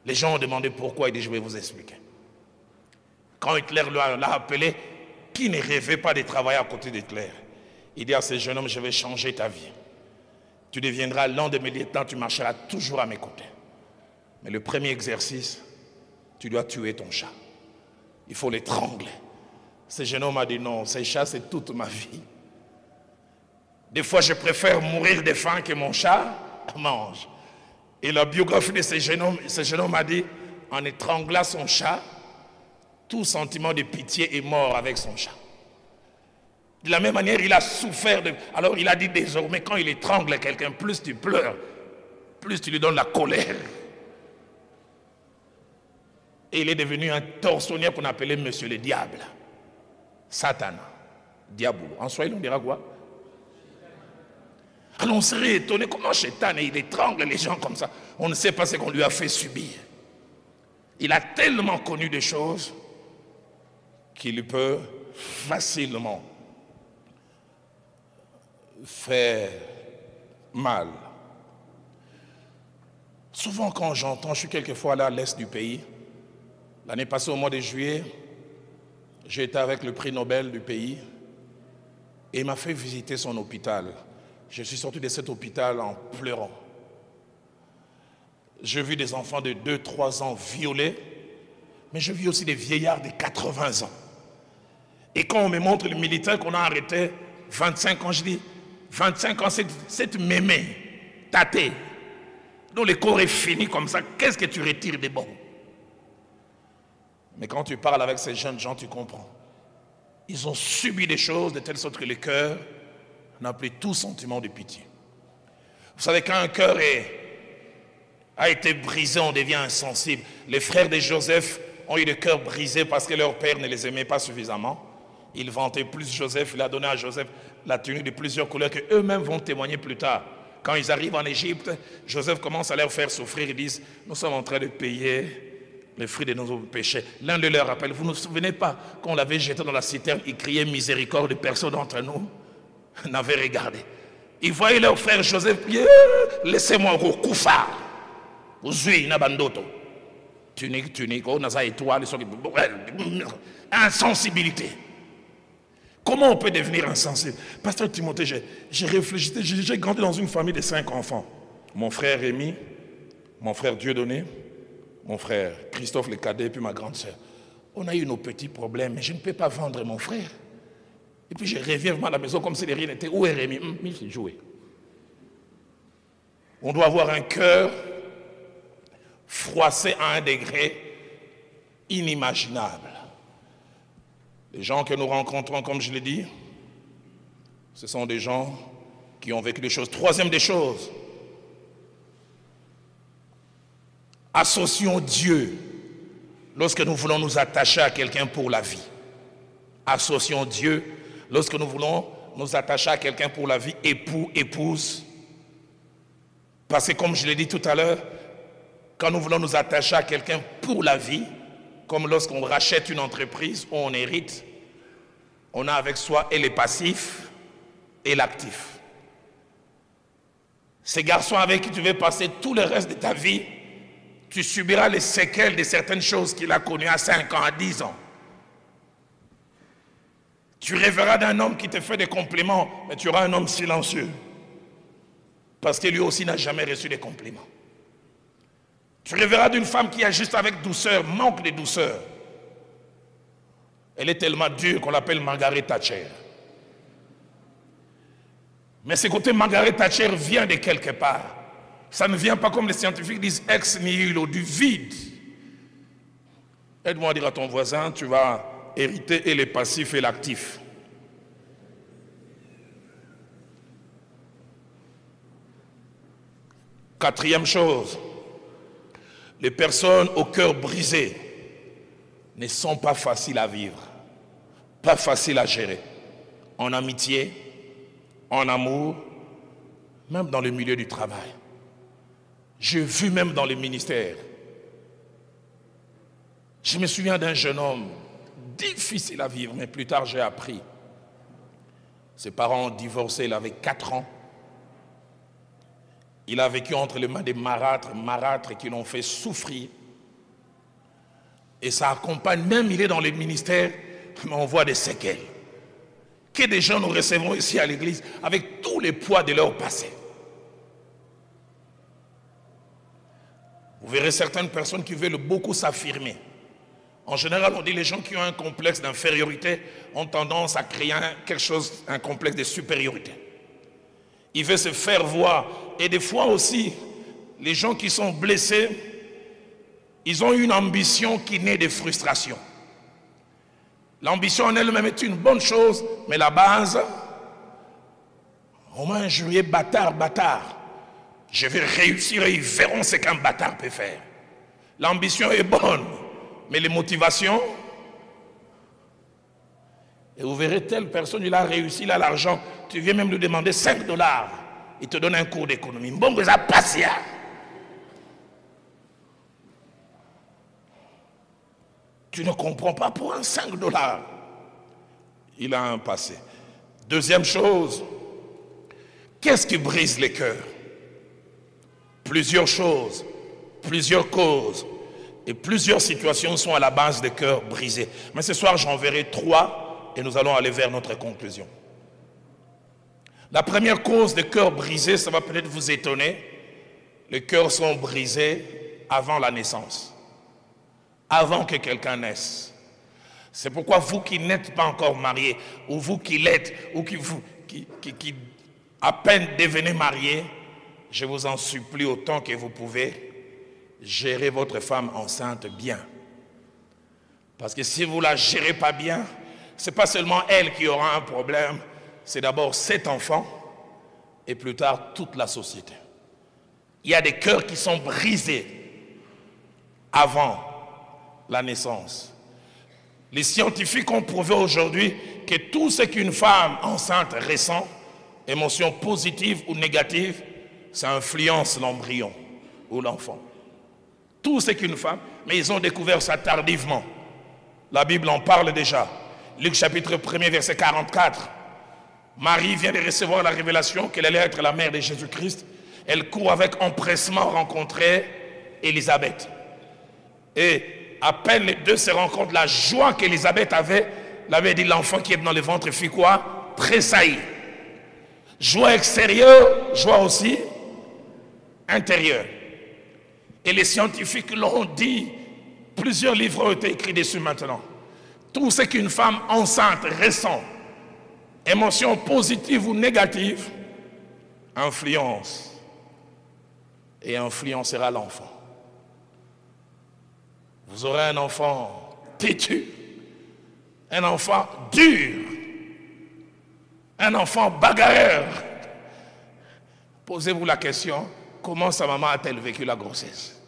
Les gens ont demandé pourquoi, il dit, je vais vous expliquer. Quand Hitler l'a appelé, qui ne rêvait pas de travailler à côté d'Hitler? Il dit à ce jeune homme, je vais changer ta vie. Tu deviendras l'un de mes lieutenants, tu marcheras toujours à mes côtés. Mais le premier exercice, tu dois tuer ton chat. Il faut l'étrangler. Ce jeune homme a dit non, ce chat c'est toute ma vie. Des fois je préfère mourir de faim que mon chat mange. Et la biographie de ce jeune homme a dit, en étranglant son chat, tout sentiment de pitié est mort avec son chat. De la même manière, il a souffert de... Alors il a dit désormais, quand il étrangle quelqu'un, plus tu pleures, plus tu lui donnes la colère. Et il est devenu un tortionnaire qu'on appelait Monsieur le Diable. Satan. Diabolo. En Swahili, on dira quoi? Alors on serait étonné comment Satan, il étrangle les gens comme ça. On ne sait pas ce qu'on lui a fait subir. Il a tellement connu des choses qu'il peut facilement faire mal. Souvent quand j'entends, je suis quelquefois là à l'est du pays. L'année passée au mois de juillet, j'ai été avec le prix Nobel du pays et il m'a fait visiter son hôpital. Je suis sorti de cet hôpital en pleurant. J'ai vu des enfants de 2-3 ans violés, mais je vis aussi des vieillards de 80 ans. Et quand on me montre le militaire qu'on a arrêté, 25 ans, je dis, 25 ans, cette mémé, tâtée, dont le corps est fini comme ça, qu'est-ce que tu retires des bons? Mais quand tu parles avec ces jeunes gens, tu comprends. Ils ont subi des choses de telle sorte que le cœur n'a plus tout sentiment de pitié. Vous savez, quand un cœur a été brisé, on devient insensible. Les frères de Joseph ont eu le cœur brisé parce que leur père ne les aimait pas suffisamment. Ils vantaient plus Joseph, il a donné à Joseph la tenue de plusieurs couleurs que eux-mêmes vont témoigner plus tard. Quand ils arrivent en Égypte, Joseph commence à leur faire souffrir. Ils disent, nous sommes en train de payer les fruits de nos péchés. L'un de leurs rappelle, vous ne vous souvenez pas qu'on l'avait jeté dans la citerne, il criait miséricorde, personne d'entre nous n'avait regardé. Ils voyaient leur frère Joseph prier, laissez-moi au koufar. Vous êtes nabandoto. Tunique, on a étoile, insensibilité. Comment on peut devenir insensible? Pasteur Timothée, j'ai réfléchi, j'ai grandi dans une famille de 5 enfants. Mon frère Rémi, mon frère Dieudonné, mon frère Christophe le cadet, puis ma grande sœur. On a eu nos petits problèmes, mais je ne peux pas vendre mon frère. Et puis je reviens à la maison comme si de rien n'était. Où est Rémi? Il s'est joué. On doit avoir un cœur froissé à un degré inimaginable. Les gens que nous rencontrons, comme je l'ai dit, ce sont des gens qui ont vécu des choses. Troisième des choses, associons Dieu lorsque nous voulons nous attacher à quelqu'un pour la vie. Associons Dieu lorsque nous voulons nous attacher à quelqu'un pour la vie, époux, épouse. Parce que comme je l'ai dit tout à l'heure, quand nous voulons nous attacher à quelqu'un pour la vie, comme lorsqu'on rachète une entreprise ou on hérite, on a avec soi et les passifs et l'actif. Ces garçons avec qui tu veux passer tout le reste de ta vie, tu subiras les séquelles de certaines choses qu'il a connues à 5 ans, à 10 ans. Tu rêveras d'un homme qui te fait des compliments, mais tu auras un homme silencieux. Parce que lui aussi n'a jamais reçu des compliments. Tu rêveras d'une femme qui agit avec douceur, manque de douceur. Elle est tellement dure qu'on l'appelle Margaret Thatcher. Mais ce côté Margaret Thatcher vient de quelque part. Ça ne vient pas comme les scientifiques disent ex nihilo, du vide. Aide-moi à dire à ton voisin, tu vas hériter et les passifs et l'actif. Quatrième chose, les personnes au cœur brisé ne sont pas faciles à vivre, pas faciles à gérer. En amitié, en amour, même dans le milieu du travail. J'ai vu même dans les ministères. Je me souviens d'un jeune homme difficile à vivre, mais plus tard j'ai appris. Ses parents ont divorcé, il avait 4 ans. Il a vécu entre les mains des marâtres qui l'ont fait souffrir. Et ça accompagne, même il est dans les ministères, mais on voit des séquelles. Que des gens nous recevons ici à l'église avec tous les poids de leur passé. Vous verrez certaines personnes qui veulent beaucoup s'affirmer. En général, on dit les gens qui ont un complexe d'infériorité ont tendance à créer un complexe de supériorité. Il veut se faire voir. Et des fois aussi, les gens qui sont blessés, ils ont une ambition qui naît de frustration. L'ambition en elle-même est une bonne chose, mais la base, on m'a injurié, bâtard. Je vais réussir et ils verront ce qu'un bâtard peut faire. L'ambition est bonne, mais les motivations, et vous verrez telle personne, il a réussi, il a l'argent, tu viens même lui demander $5, il te donne un cours d'économie. Bon, vous avez passé. Tu ne comprends pas pour un $5. Il a un passé. Deuxième chose, qu'est-ce qui brise les cœurs? Plusieurs choses, plusieurs causes et plusieurs situations sont à la base des cœurs brisés. Mais ce soir, j'en verrai 3 et nous allons aller vers notre conclusion. La première cause des cœurs brisés, ça va peut-être vous étonner. Les cœurs sont brisés avant la naissance, avant que quelqu'un naisse. C'est pourquoi vous qui n'êtes pas encore mariés, ou vous qui l'êtes, ou qui à peine devenez mariés, je vous en supplie autant que vous pouvez, gérez votre femme enceinte bien. Parce que si vous ne la gérez pas bien, ce n'est pas seulement elle qui aura un problème, c'est d'abord cet enfant et plus tard toute la société. Il y a des cœurs qui sont brisés avant la naissance. Les scientifiques ont prouvé aujourd'hui que tout ce qu'une femme enceinte ressent, émotions positives ou négatives, ça influence l'embryon ou l'enfant. Tout ce qu'une femme, mais ils ont découvert ça tardivement. La Bible en parle déjà. Luc chapitre 1er verset 44. Marie vient de recevoir la révélation qu'elle allait être la mère de Jésus-Christ. Elle court avec empressement rencontrer Élisabeth. Et à peine les deux se rencontrent, la joie qu'Élisabeth avait, l'avait dit l'enfant qui est dans le ventre fit quoi? Tressaillit. Joie extérieure, joie aussi intérieure. Et les scientifiques l'ont dit, plusieurs livres ont été écrits dessus maintenant. Tout ce qu'une femme enceinte ressent, émotions positives ou négatives, influence et influencera l'enfant. Vous aurez un enfant têtu, un enfant dur, un enfant bagarreur. Posez-vous la question, comment sa maman a-t-elle vécu la grossesse?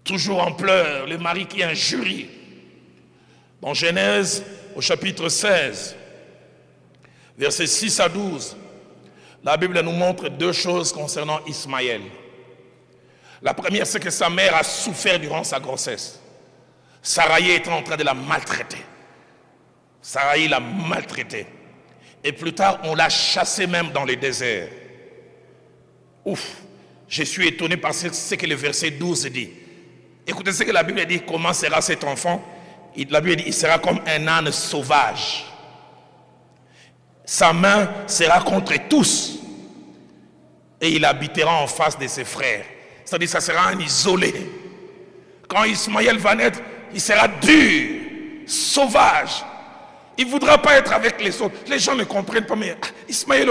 Toujours en pleurs, le mari qui injurie. Dans Genèse, au chapitre 16, versets 6 à 12, la Bible nous montre deux choses concernant Ismaël. La première, c'est que sa mère a souffert durant sa grossesse. Saraï était en train de la maltraiter. Saraï l'a maltraitée. Et plus tard, on l'a chassée même dans le désert. Ouf, je suis étonné par ce que le verset 12 dit. Écoutez ce que la Bible dit, comment sera cet enfant? La Bible dit, il sera comme un âne sauvage. Sa main sera contre tous. Et il habitera en face de ses frères. C'est-à-dire que ça sera un isolé. Quand Ismaël va naître, il sera dur, sauvage. Il ne voudra pas être avec les autres. Les gens ne comprennent pas, mais Ismaël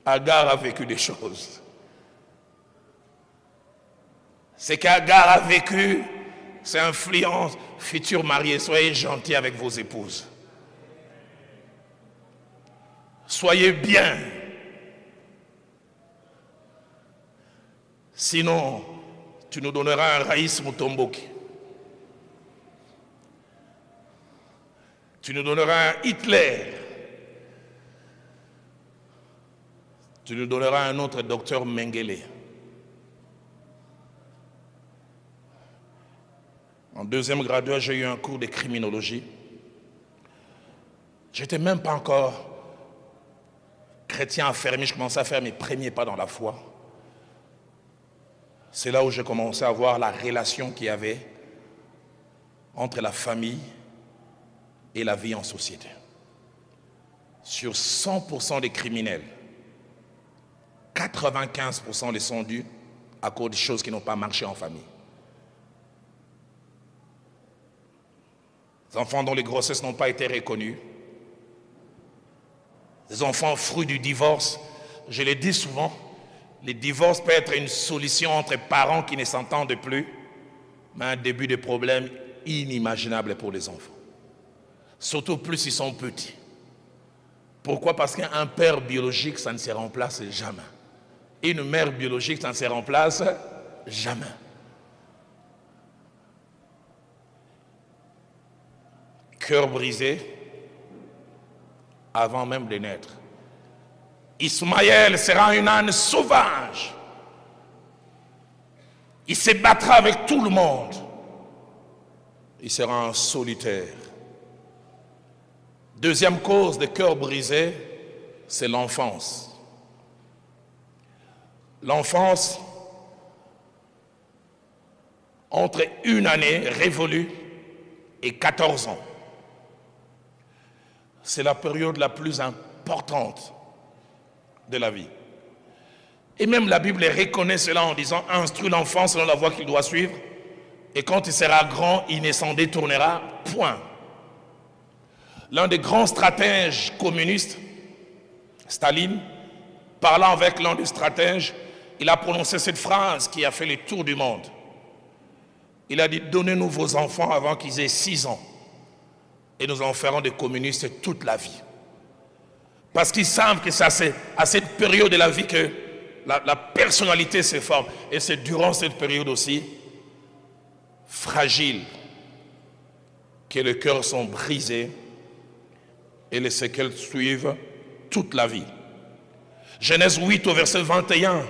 Agar a vécu des choses. Ce qu'Agar a vécu, c'est influence. Futurs mariés, soyez gentils avec vos épouses. Soyez bien. Sinon, tu nous donneras un Raïs Mutomboki. Tu nous donneras un Hitler. Tu nous donneras un autre docteur Mengele. En deuxième graduat, j'ai eu un cours de criminologie. Je n'étais même pas encore chrétien affermi. Je commençais à faire mes premiers pas dans la foi. C'est là où j'ai commencé à voir la relation qu'il y avait entre la famille et la vie en société. Sur 100% des criminels, 95% les sont dus à cause de choses qui n'ont pas marché en famille. Des enfants dont les grossesses n'ont pas été reconnues, des enfants fruits du divorce. Je le dis souvent, le divorce peut être une solution entre parents qui ne s'entendent plus, mais un début de problème inimaginable pour les enfants. Surtout plus ils sont petits. Pourquoi? Parce qu'un père biologique, ça ne se remplace jamais. Une mère biologique, ça ne se remplace jamais. Cœur brisé avant même de naître. Ismaël sera un âne sauvage. Il se battra avec tout le monde. Il sera un solitaire. Deuxième cause de cœur brisé, c'est l'enfance. L'enfance, entre une année révolue et 14 ans. C'est la période la plus importante de la vie. Et même la Bible reconnaît cela en disant « Instruis l'enfant selon la voie qu'il doit suivre, Et quand il sera grand, il ne s'en détournera point. L'un des grands stratèges communistes, Staline, parlant avec l'un des stratèges, il a prononcé cette phrase qui a fait le tour du monde. Il a dit, donnez-nous vos enfants avant qu'ils aient 6 ans et nous en ferons des communistes toute la vie. Parce qu'ils savent que c'est à cette période de la vie que la personnalité se forme. Et c'est durant cette période aussi fragile que les cœurs sont brisés et les séquelles suivent toute la vie. Genèse 8 au verset 21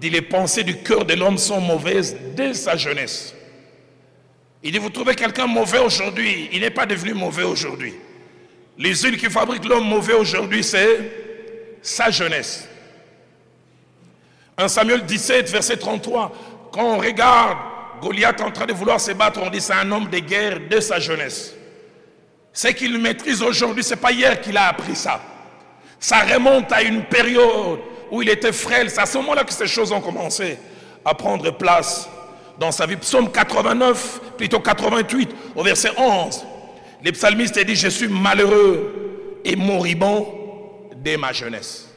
dit, les pensées du cœur de l'homme sont mauvaises dès sa jeunesse. Il dit, vous trouvez quelqu'un mauvais aujourd'hui, il n'est pas devenu mauvais aujourd'hui. Les huiles qui fabriquent l'homme mauvais aujourd'hui, c'est sa jeunesse. 1 Samuel 17, verset 33, quand on regarde Goliath en train de vouloir se battre, on dit c'est un homme de guerre de sa jeunesse. Ce qu'il maîtrise aujourd'hui, ce n'est pas hier qu'il a appris ça. Ça remonte à une période où il était frêle. C'est à ce moment-là que ces choses ont commencé à prendre place dans sa vie. Psaume 89, plutôt 88, au verset 11. Le psalmiste dit, je suis malheureux et moribond dès ma jeunesse.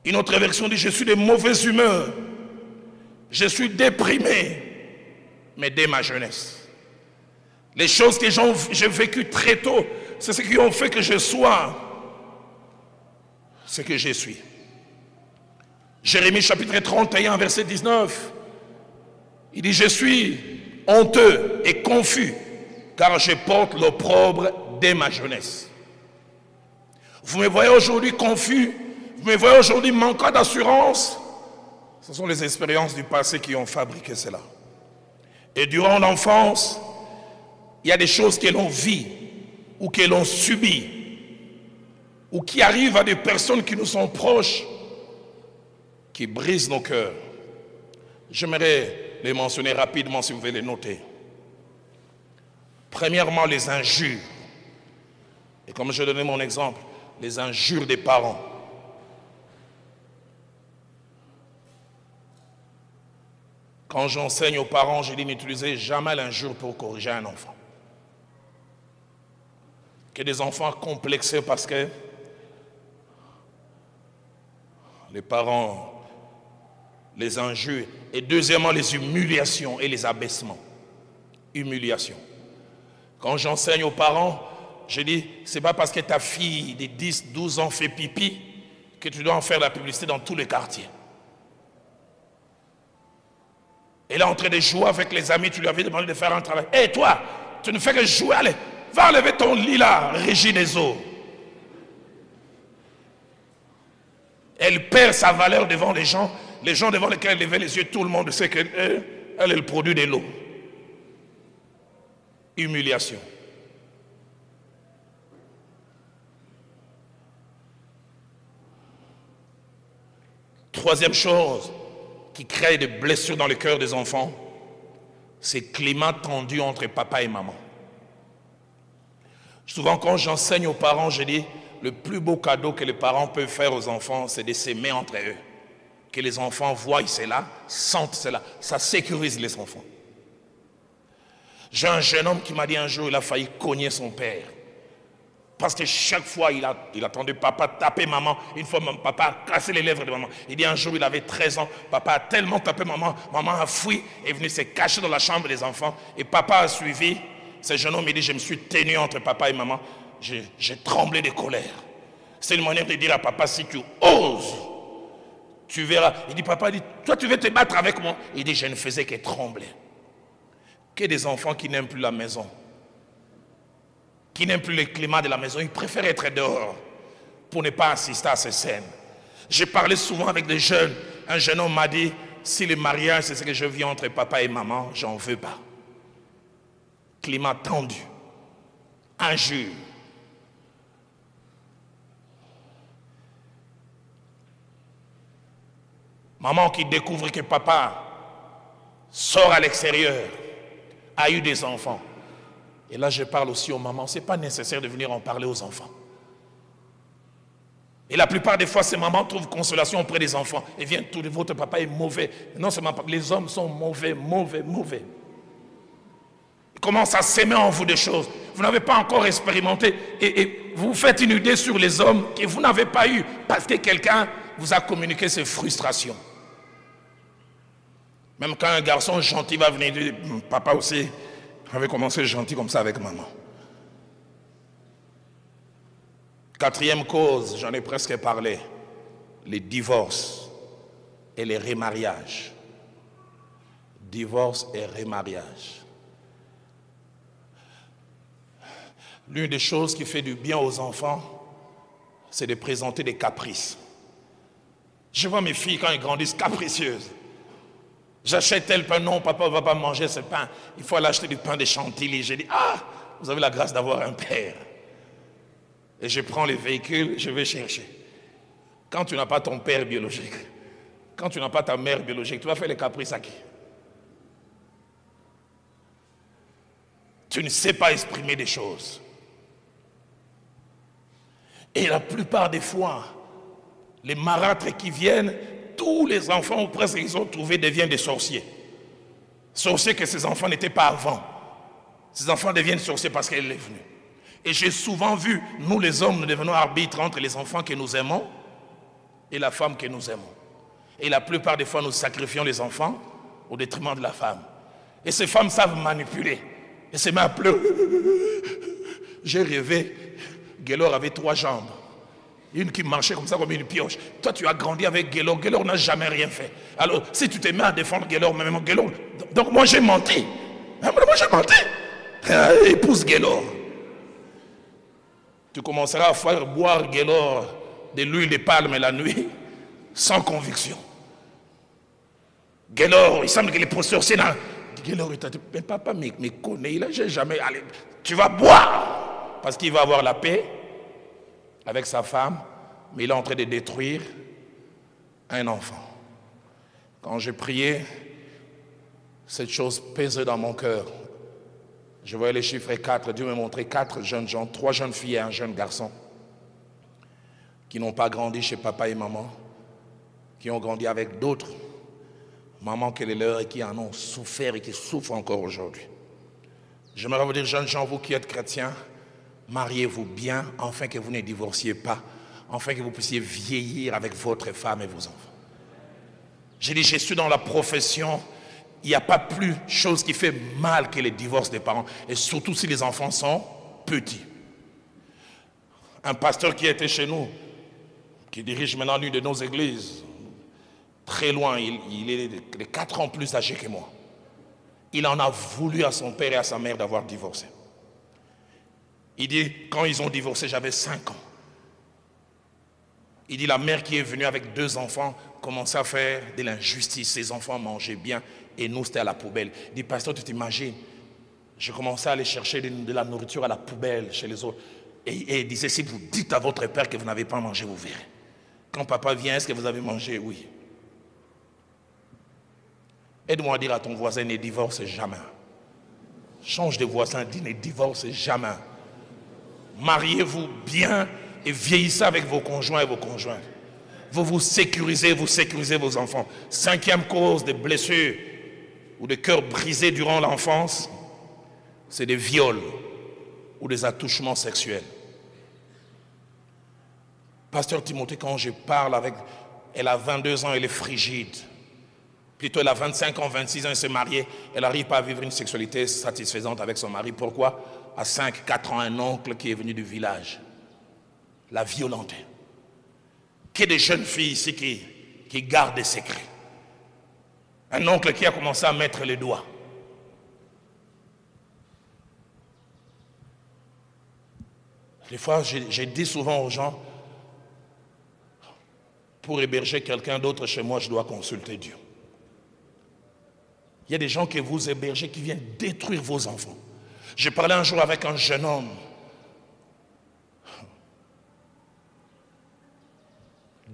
Une autre version dit, je suis de mauvaise humeur. Je suis déprimé, mais dès ma jeunesse. Les choses que j'ai vécues très tôt, c'est ce qui ont fait que je sois ce que je suis. Jérémie chapitre 31, verset 19. Il dit, je suis honteux et confus, car je porte l'opprobre dès ma jeunesse. Vous me voyez aujourd'hui confus, vous me voyez aujourd'hui manquant d'assurance. Ce sont les expériences du passé qui ont fabriqué cela. Et durant l'enfance, il y a des choses que l'on vit ou que l'on subit ou qui arrivent à des personnes qui nous sont proches, qui brisent nos cœurs. J'aimerais les mentionner rapidement si vous voulez les noter. Premièrement, les injures. Et comme je donnais mon exemple, les injures des parents. Quand j'enseigne aux parents, je dis n'utilisez jamais l'injure pour corriger un enfant. Que des enfants complexés parce que les parents les injures. Et deuxièmement, les humiliations et les abaissements. Humiliation. Quand j'enseigne aux parents, je dis, c'est pas parce que ta fille de 10, 12 ans fait pipi que tu dois en faire la publicité dans tous les quartiers. Elle est en train de jouer avec les amis, tu lui avais demandé de faire un travail. Hé, toi, tu ne fais que jouer, allez, va enlever ton lit là, Régine des eaux. Elle perd sa valeur devant les gens devant lesquels elle levait les yeux, tout le monde sait qu'elle est le produit de l'eau. Humiliation. Troisième chose qui crée des blessures dans le cœur des enfants, c'est le climat tendu entre papa et maman. Souvent quand j'enseigne aux parents, je dis, le plus beau cadeau que les parents peuvent faire aux enfants, c'est de s'aimer entre eux. Que les enfants voient cela, sentent cela. Ça sécurise les enfants. J'ai un jeune homme qui m'a dit un jour, il a failli cogner son père. Parce que chaque fois, il attendait papa taper maman. Une fois, papa a cassé les lèvres de maman. Il dit un jour, il avait 13 ans. Papa a tellement tapé maman. Maman a fui et est venu se cacher dans la chambre des enfants. Et papa a suivi. Ce jeune homme, il dit, je me suis tenu entre papa et maman. J'ai tremblé de colère. C'est une manière de dire à papa, si tu oses, tu verras. Il dit, papa, toi tu veux te battre avec moi. Il dit, je ne faisais que trembler. Que des enfants qui n'aiment plus la maison, qui n'aiment plus le climat de la maison, ils préfèrent être dehors pour ne pas assister à ces scènes. J'ai parlé souvent avec des jeunes. Un jeune homme m'a dit, si le mariage c'est ce que je vis entre papa et maman, j'en veux pas. Climat tendu, injure. Maman qui découvre que papa sort à l'extérieur, a eu des enfants. Et là, je parle aussi aux mamans. Ce n'est pas nécessaire de venir en parler aux enfants. Et la plupart des fois, ces mamans trouvent consolation auprès des enfants. Et viennent, tout votre papa est mauvais. Non seulement les hommes sont mauvais, mauvais, mauvais. Il commence à s'aimer en vous des choses. Vous n'avez pas encore expérimenté. Et vous faites une idée sur les hommes que vous n'avez pas eu parce que quelqu'un vous a communiqué ses frustrations. Même quand un garçon gentil va venir dire, papa aussi avait commencé gentil comme ça avec maman. Quatrième cause, j'en ai presque parlé, les divorces et les remariages. Divorce et remariage. L'une des choses qui fait du bien aux enfants, c'est de présenter des caprices. Je vois mes filles quand elles grandissent capricieuses. J'achète tel pain, non, papa ne va pas manger ce pain. Il faut aller acheter du pain de chantilly. J'ai dit, ah, vous avez la grâce d'avoir un père. Et je prends les véhicules, je vais chercher. Quand tu n'as pas ton père biologique, quand tu n'as pas ta mère biologique, tu vas faire les caprices à qui? Tu ne sais pas exprimer des choses. Et la plupart des fois, les marâtres qui viennent, tous les enfants ou presque qu'ils ont trouvés deviennent des sorciers. Sorciers que ces enfants n'étaient pas avant. Ces enfants deviennent sorciers parce qu'elle est venue. Et j'ai souvent vu, nous les hommes, nous devenons arbitres entre les enfants que nous aimons et la femme que nous aimons. Et la plupart des fois, nous sacrifions les enfants au détriment de la femme. Et ces femmes savent manipuler. Et c'est ma pleurer. J'ai rêvé, Guélor avait 3 jambes. Une qui marchait comme ça, comme une pioche. Toi, tu as grandi avec Guélor. Guélor n'a jamais rien fait. Alors, si tu te mets à défendre Guélor, même Guélor... Donc, moi, j'ai menti. Moi, j'ai menti. Épouse Guélor. Tu commenceras à faire boire Guélor de l'huile de palme la nuit, sans conviction. Guélor, il semble que les sorciers... Guélor, il t'a dit, mais papa me connaît, il n'a jamais... Allez, tu vas boire. Parce qu'il va avoir la paix avec sa femme, mais il est en train de détruire un enfant. Quand j'ai prié, cette chose pesait dans mon cœur. Je voyais les chiffres 4, Dieu m'a montré 4 jeunes gens, 3 jeunes filles et un jeune garçon, qui n'ont pas grandi chez papa et maman, qui ont grandi avec d'autres mamans que les leurs et qui en ont souffert et qui souffrent encore aujourd'hui. J'aimerais vous dire, jeunes gens, vous qui êtes chrétiens, mariez-vous bien, afin que vous ne divorciez pas, afin que vous puissiez vieillir avec votre femme et vos enfants. J'ai dit, je suis dans la profession, il n'y a pas plus chose qui fait mal que les divorces des parents, et surtout si les enfants sont petits. Un pasteur qui était chez nous, qui dirige maintenant l'une de nos églises, très loin, il est de 4 ans plus âgé que moi. Il en a voulu à son père et à sa mère d'avoir divorcé. Il dit, quand ils ont divorcé, j'avais 5 ans. Il dit, la mère qui est venue avec 2 enfants commençait à faire de l'injustice. Ses enfants mangeaient bien et nous, c'était à la poubelle. Il dit, pasteur, tu t'imagines, je commençais à aller chercher de la nourriture à la poubelle chez les autres. Et il disait, si vous dites à votre père que vous n'avez pas mangé, vous verrez. Quand papa vient, est-ce que vous avez mangé? Oui. Aide-moi à dire à ton voisin, ne divorce jamais. Change de voisin, dis ne divorce jamais. Mariez-vous bien et vieillissez avec vos conjoints et vos conjointes. Vous sécurisez vos enfants. 5e cause de blessures ou de cœurs brisés durant l'enfance, c'est des viols ou des attouchements sexuels. Pasteur Timothée, quand je parle avec... Elle a 22 ans, elle est frigide. Plutôt, elle a 25 ans, 26 ans, elle s'est mariée. Elle n'arrive pas à vivre une sexualité satisfaisante avec son mari. Pourquoi? À 5, 4 ans, un oncle qui est venu du village l'a violenté. Qu'il y ait des jeunes filles ici qui gardent des secrets. Un oncle qui a commencé à mettre les doigts. Des fois, j'ai dit souvent aux gens, pour héberger quelqu'un d'autre chez moi, je dois consulter Dieu. Il y a des gens que vous hébergez qui viennent détruire vos enfants. J'ai parlé un jour avec un jeune homme.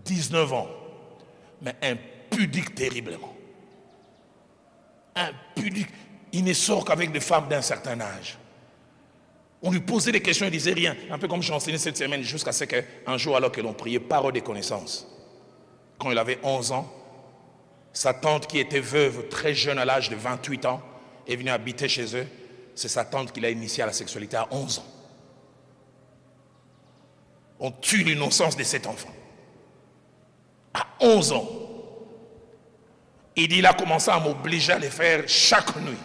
19 ans, mais impudique terriblement. Impudique. Il ne sort qu'avec des femmes d'un certain âge. On lui posait des questions, il ne disait rien. Un peu comme j'ai enseigné cette semaine, jusqu'à ce qu'un jour, alors que l'on priait, parole des connaissances. Quand il avait 11 ans, sa tante qui était veuve, très jeune à l'âge de 28 ans, est venue habiter chez eux. c'est sa tante qui l'a initié à la sexualité à 11 ans. On tue l'innocence de cet enfant. À 11 ans. Il dit, il a commencé à m'obliger à les faire chaque nuit.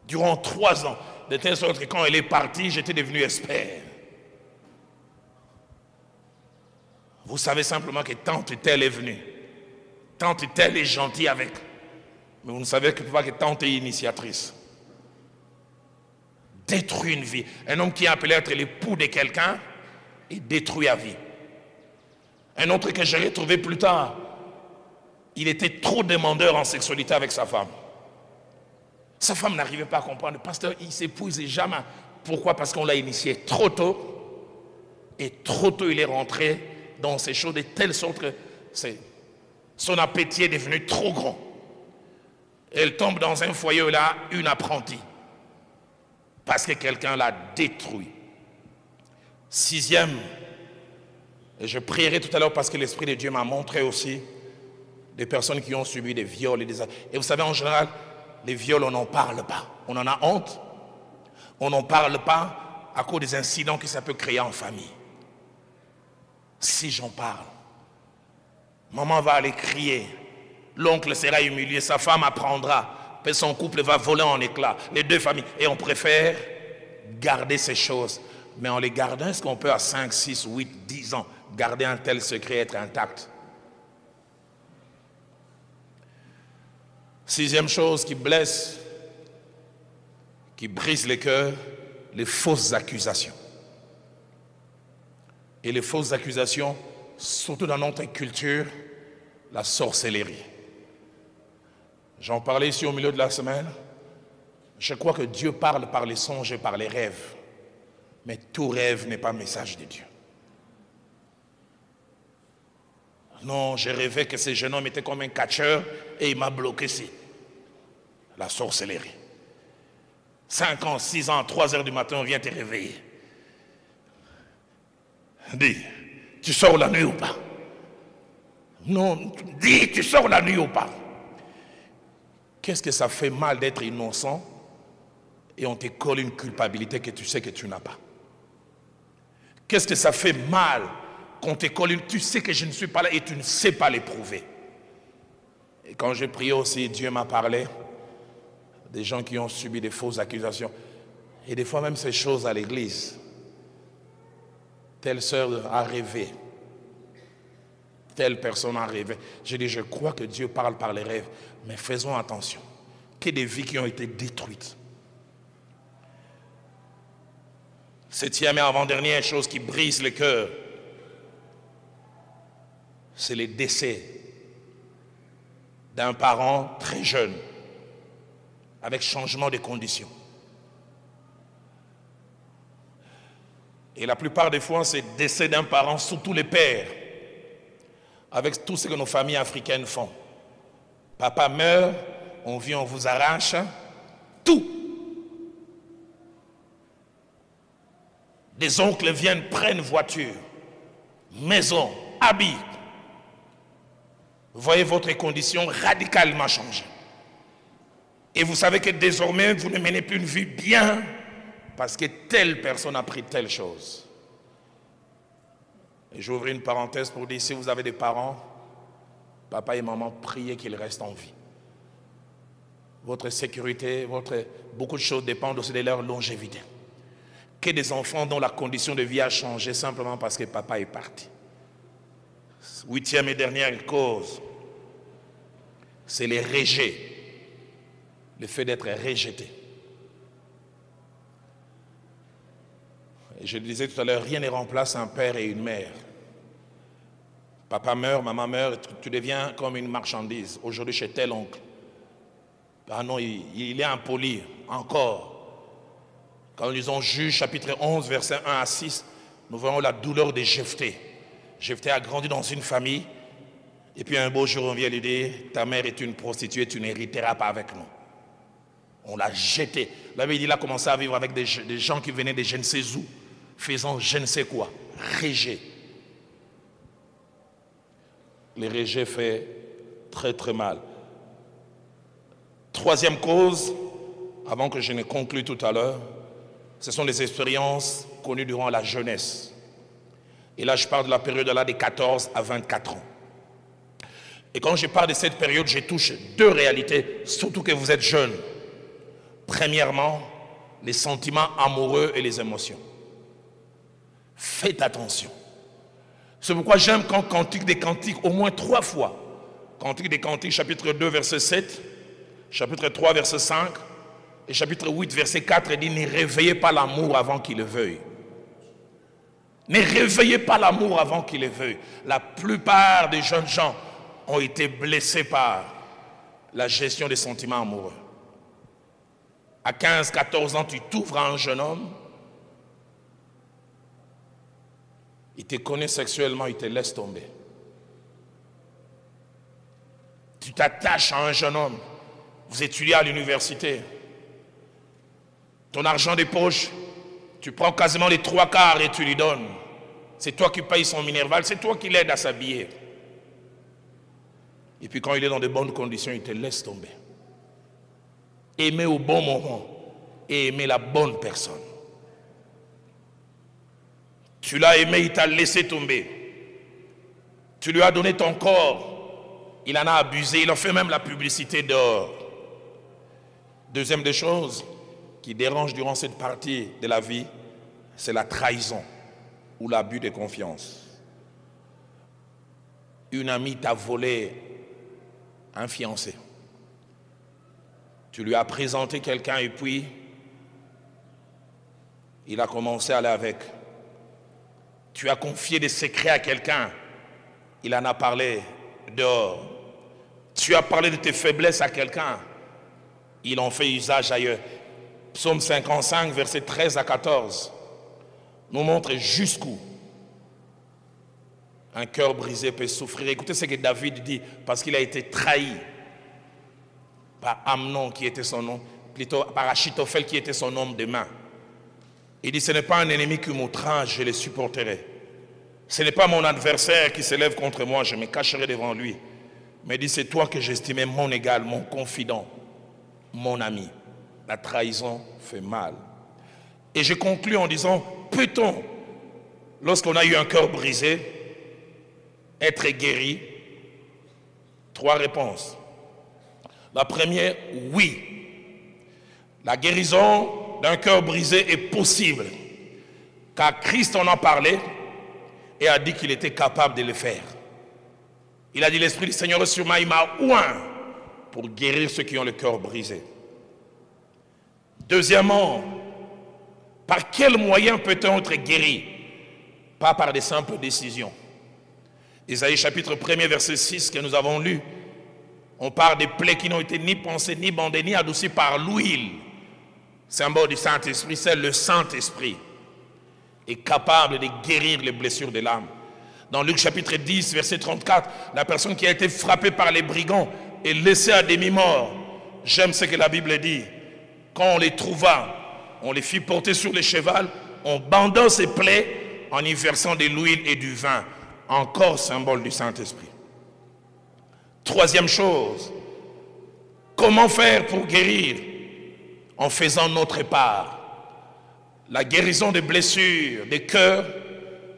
Durant 3 ans. De telle sorte que quand elle est partie, j'étais devenu expert. Vous savez simplement que tante telle est venue. Tante telle est gentille avec. Mais vous ne savez pas que tante est initiatrice. Détruit une vie. Un homme qui est appelé à être l'époux de quelqu'un, il détruit la vie. Un autre que j'ai retrouvé plus tard, il était trop demandeur en sexualité avec sa femme. Sa femme n'arrivait pas à comprendre. Le pasteur, il s'épouse jamais. Pourquoi? Parce qu'on l'a initié trop tôt. Et trop tôt, il est rentré dans ces choses de telle sorte que son appétit est devenu trop grand. Elle tombe dans un foyer où elle a une apprentie. Parce que quelqu'un l'a détruit. 6e, et je prierai tout à l'heure parce que l'Esprit de Dieu m'a montré aussi des personnes qui ont subi des viols. Et vous savez, en général, les viols, on n'en parle pas. On en a honte. On n'en parle pas à cause des incidents que ça peut créer en famille. Si j'en parle, maman va aller crier. L'oncle sera humilié, sa femme apprendra. Puis son couple va voler en éclats. Les deux familles. Et on préfère garder ces choses. Mais en les gardant, est-ce qu'on peut à 5, 6, 8, 10 ans garder un tel secret et être intact? 6e chose qui blesse, qui brise les cœurs, les fausses accusations. Et les fausses accusations, surtout dans notre culture, la sorcellerie. J'en parlais ici au milieu de la semaine. Je crois que Dieu parle par les songes et par les rêves. Mais tout rêve n'est pas message de Dieu. Non, j'ai rêvé que ce jeune homme était comme un catcheur et il m'a bloqué ici. La sorcellerie. 5 ans, 6 ans, 3 heures du matin, on vient te réveiller. Dis, tu sors la nuit ou pas? Non, dis, tu sors la nuit ou pas? Qu'est-ce que ça fait mal d'être innocent et on te colle une culpabilité que tu sais que tu n'as pas? Qu'est-ce que ça fait mal qu'on te colle une... Tu sais que je ne suis pas là et tu ne sais pas l'éprouver. Et quand j'ai prié aussi, Dieu m'a parlé des gens qui ont subi des fausses accusations. Et des fois même ces choses à l'église. Telle sœur a rêvé. Telle personne a rêvé. J'ai dit, je crois que Dieu parle par les rêves. Mais faisons attention. Qu'il y ait des vies qui ont été détruites. 7e et avant-dernière chose qui brise le cœur, c'est les décès d'un parent très jeune, avec changement de conditions. Et la plupart des fois, c'est le décès d'un parent, surtout les pères, avec tout ce que nos familles africaines font. Papa meurt, on vient, on vous arrache tout. Des oncles viennent, prennent voiture, maison, habits. Vous voyez votre condition radicalement changer. Et vous savez que désormais, vous ne menez plus une vie bien parce que telle personne a pris telle chose. Et j'ouvre une parenthèse pour dire, si vous avez des parents, papa et maman, priez qu'ils restent en vie. Votre sécurité, beaucoup de choses dépendent aussi de leur longévité. Que des enfants dont la condition de vie a changé simplement parce que papa est parti. 8e et dernière cause, c'est les rejets. Le fait d'être rejeté. Et je le disais tout à l'heure, rien ne remplace un père et une mère. Papa meurt, maman meurt, tu deviens comme une marchandise. Aujourd'hui chez tel oncle. Ah non, il est impoli, encore. Quand nous lisons Juge chapitre 11, versets 1 à 6, nous voyons la douleur de Jephthé. Jephthé a grandi dans une famille, et puis un beau jour on vient lui dire, ta mère est une prostituée, tu n'hériteras pas avec nous. On l'a jeté. La Bible dit, il a commencé à vivre avec des gens qui venaient de je ne sais où, faisant je ne sais quoi, rejet. Les rejets fait très très mal. 3e cause, avant que je ne conclue tout à l'heure, ce sont des expériences connues durant la jeunesse. Et là, je parle de la période là des 14 à 24 ans. Et quand je parle de cette période, je touche deux réalités, surtout que vous êtes jeunes. Premièrement, les sentiments amoureux et les émotions. Faites attention. C'est pourquoi j'aime quand Cantique des Cantiques, au moins 3 fois, Cantique des Cantiques, chapitre 2, verset 7, chapitre 3, verset 5, et chapitre 8, verset 4, dit « Ne réveillez pas l'amour avant qu'il le veuille. » Ne réveillez pas l'amour avant qu'il le veuille. La plupart des jeunes gens ont été blessés par la gestion des sentiments amoureux. À 15, 14 ans, tu t'ouvres à un jeune homme, il te connaît sexuellement, il te laisse tomber. Tu t'attaches à un jeune homme, vous étudiez à l'université, ton argent de poche, tu prends quasiment les 3/4 et tu lui donnes. C'est toi qui payes son minerval, c'est toi qui l'aides à s'habiller. Et puis quand il est dans de bonnes conditions, il te laisse tomber. Aimer au bon moment et aimer la bonne personne. Tu l'as aimé, il t'a laissé tomber. Tu lui as donné ton corps, il en a abusé, il en fait même la publicité dehors. Deuxième des choses qui dérange durant cette partie de la vie, c'est la trahison ou l'abus de confiance. Une amie t'a volé un fiancé. Tu lui as présenté quelqu'un et puis il a commencé à aller avec. Tu as confié des secrets à quelqu'un, il en a parlé dehors. Tu as parlé de tes faiblesses à quelqu'un, il en fait usage ailleurs. Psaume 55, versets 13 à 14, nous montre jusqu'où un cœur brisé peut souffrir. Écoutez ce que David dit, parce qu'il a été trahi par Amnon qui était son nom, plutôt par Achitophel qui était son homme de main. Il dit, ce n'est pas un ennemi qui m'outrage, je le supporterai. Ce n'est pas mon adversaire qui s'élève contre moi, je me cacherai devant lui. Mais il dit, c'est toi que j'estimais mon égal, mon confident, mon ami. La trahison fait mal. Et je conclus en disant, peut-on, lorsqu'on a eu un cœur brisé, être guéri? 3 réponses. La première, oui. La guérison d'un cœur brisé est possible, car Christ en a parlé et a dit qu'il était capable de le faire. Il a dit, l'Esprit du Seigneur est sur moi, il m'a oint pour guérir ceux qui ont le cœur brisé. Deuxièmement, par quel moyen peut-on être guéri? Pas par des simples décisions. Isaïe chapitre 1er verset 6 que nous avons lu, on parle des plaies qui n'ont été ni pensées, ni bandées, ni adoucies par l'huile. Symbole du Saint-Esprit, c'est le Saint-Esprit est capable de guérir les blessures de l'âme. Dans Luc chapitre 10 verset 34, la personne qui a été frappée par les brigands et laissée à demi-mort, j'aime ce que la Bible dit. Quand on les trouva, on les fit porter sur les chevals, on banda ses plaies en y versant de l'huile et du vin. Encore symbole du Saint-Esprit. Troisième chose, comment faire pour guérir? En faisant notre part. La guérison des blessures, des cœurs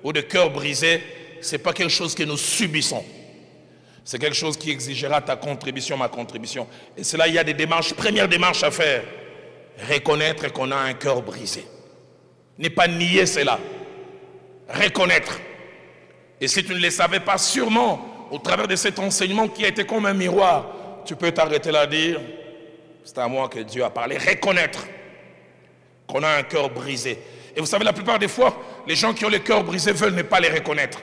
ou des cœurs brisés, ce n'est pas quelque chose que nous subissons. C'est quelque chose qui exigera ta contribution, ma contribution. Et c'est là il y a des démarches, première démarche à faire. Reconnaître qu'on a un cœur brisé. Ne pas nier cela. Reconnaître. Et si tu ne le savais pas, sûrement, au travers de cet enseignement qui a été comme un miroir, tu peux t'arrêter là et dire, c'est à moi que Dieu a parlé. Reconnaître qu'on a un cœur brisé. Et vous savez, la plupart des fois, les gens qui ont le cœur brisé veulent ne pas les reconnaître.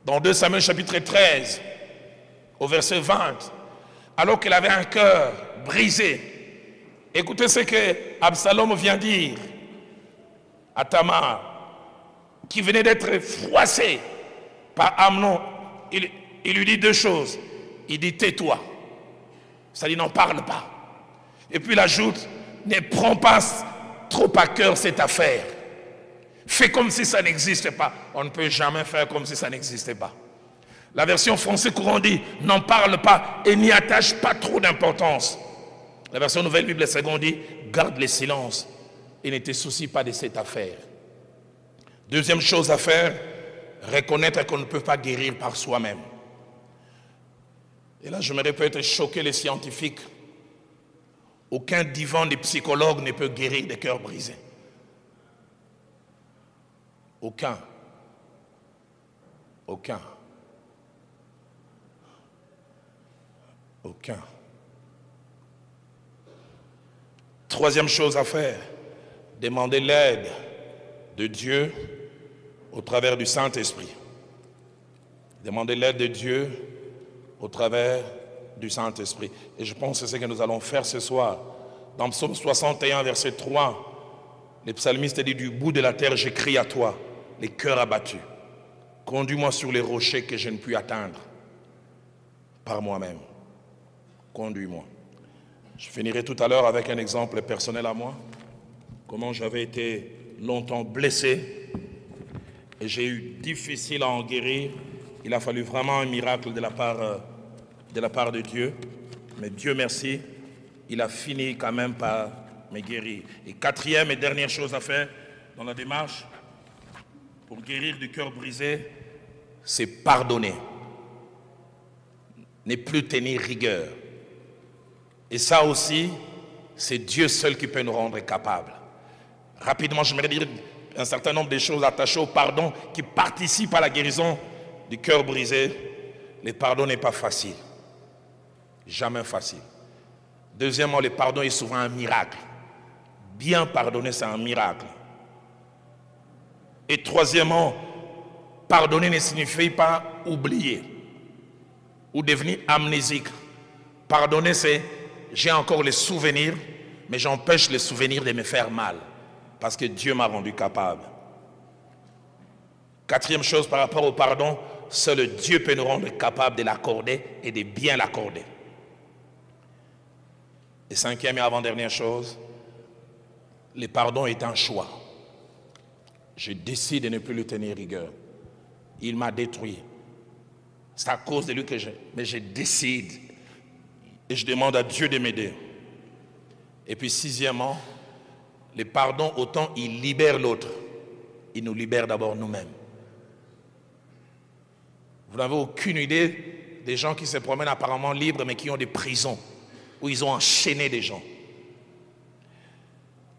Dans 2 Samuel chapitre 13, au verset 20, alors qu'elle avait un cœur brisé, écoutez ce que Absalom vient dire à Tamar, qui venait d'être froissé par Amnon. Il lui dit 2 choses. Il dit, tais-toi. C'est-à-dire, n'en parle pas. Et puis il ajoute, ne prends pas trop à cœur cette affaire. Fais comme si ça n'existait pas. On ne peut jamais faire comme si ça n'existait pas. La version français courant dit, n'en parle pas et n'y attache pas trop d'importance. La version Nouvelle Bible Seconde dit, garde le silence et ne te soucie pas de cette affaire. Deuxième chose à faire, reconnaître qu'on ne peut pas guérir par soi-même. Et là, j'aimerais peut-être choquer les scientifiques. Aucun divan de psychologue ne peut guérir des cœurs brisés. Aucun. Aucun. Aucun. Troisième chose à faire, demander l'aide de Dieu au travers du Saint-Esprit. Demander l'aide de Dieu au travers du Saint-Esprit. Et je pense que c'est ce que nous allons faire ce soir. Dans Psaume 61, verset 3, le psalmiste dit, du bout de la terre, je crie à toi, les cœurs abattus. Conduis-moi sur les rochers que je ne puis atteindre par moi-même. Conduis-moi. Je finirai tout à l'heure avec un exemple personnel à moi. Comment j'avais été longtemps blessé et j'ai eu difficile à en guérir. Il a fallu vraiment un miracle de la part de Dieu. Mais Dieu merci, il a fini quand même par me guérir. Et quatrième et dernière chose à faire dans la démarche pour guérir du cœur brisé, c'est pardonner. Ne plus tenir rigueur. Et ça aussi, c'est Dieu seul qui peut nous rendre capables. Rapidement, j'aimerais dire un certain nombre de choses attachées au pardon qui participent à la guérison du cœur brisé. Le pardon n'est pas facile. Jamais facile. Deuxièmement, le pardon est souvent un miracle. Bien pardonner, c'est un miracle. Et troisièmement, pardonner ne signifie pas oublier ou devenir amnésique. Pardonner, c'est j'ai encore les souvenirs, mais j'empêche les souvenirs de me faire mal, parce que Dieu m'a rendu capable. Quatrième chose par rapport au pardon, seul Dieu peut nous rendre capable de l'accorder et de bien l'accorder. Et cinquième et avant-dernière chose, le pardon est un choix. Je décide de ne plus lui tenir rigueur. Il m'a détruit. C'est à cause de lui que mais je décide. Et je demande à Dieu de m'aider. Et puis sixièmement, le pardon, autant il libère l'autre, il nous libère d'abord nous-mêmes. Vous n'avez aucune idée des gens qui se promènent apparemment libres, mais qui ont des prisons, où ils ont enchaîné des gens.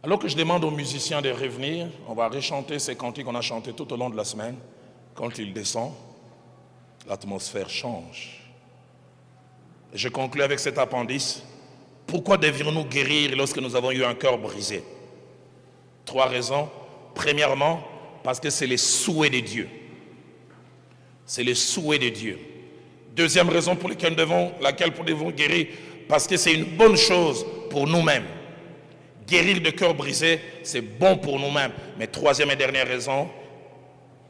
Alors que je demande aux musiciens de revenir, on va rechanter ces cantiques qu'on a chantés tout au long de la semaine. Quand il descend, l'atmosphère change. Et je conclue avec cet appendice. Pourquoi devrions-nous guérir lorsque nous avons eu un cœur brisé? 3 raisons. Premièrement, parce que c'est le souhait de Dieu. C'est le souhait de Dieu. Deuxième raison pour laquelle nous devons guérir, parce que c'est une bonne chose pour nous-mêmes. Guérir de cœur brisé, c'est bon pour nous-mêmes. Mais troisième et dernière raison,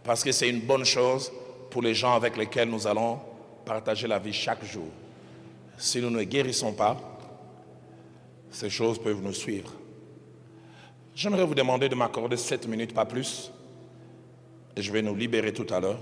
parce que c'est une bonne chose pour les gens avec lesquels nous allons partager la vie chaque jour. Si nous ne guérissons pas, ces choses peuvent nous suivre. J'aimerais vous demander de m'accorder 7 minutes, pas plus. Et je vais nous libérer tout à l'heure.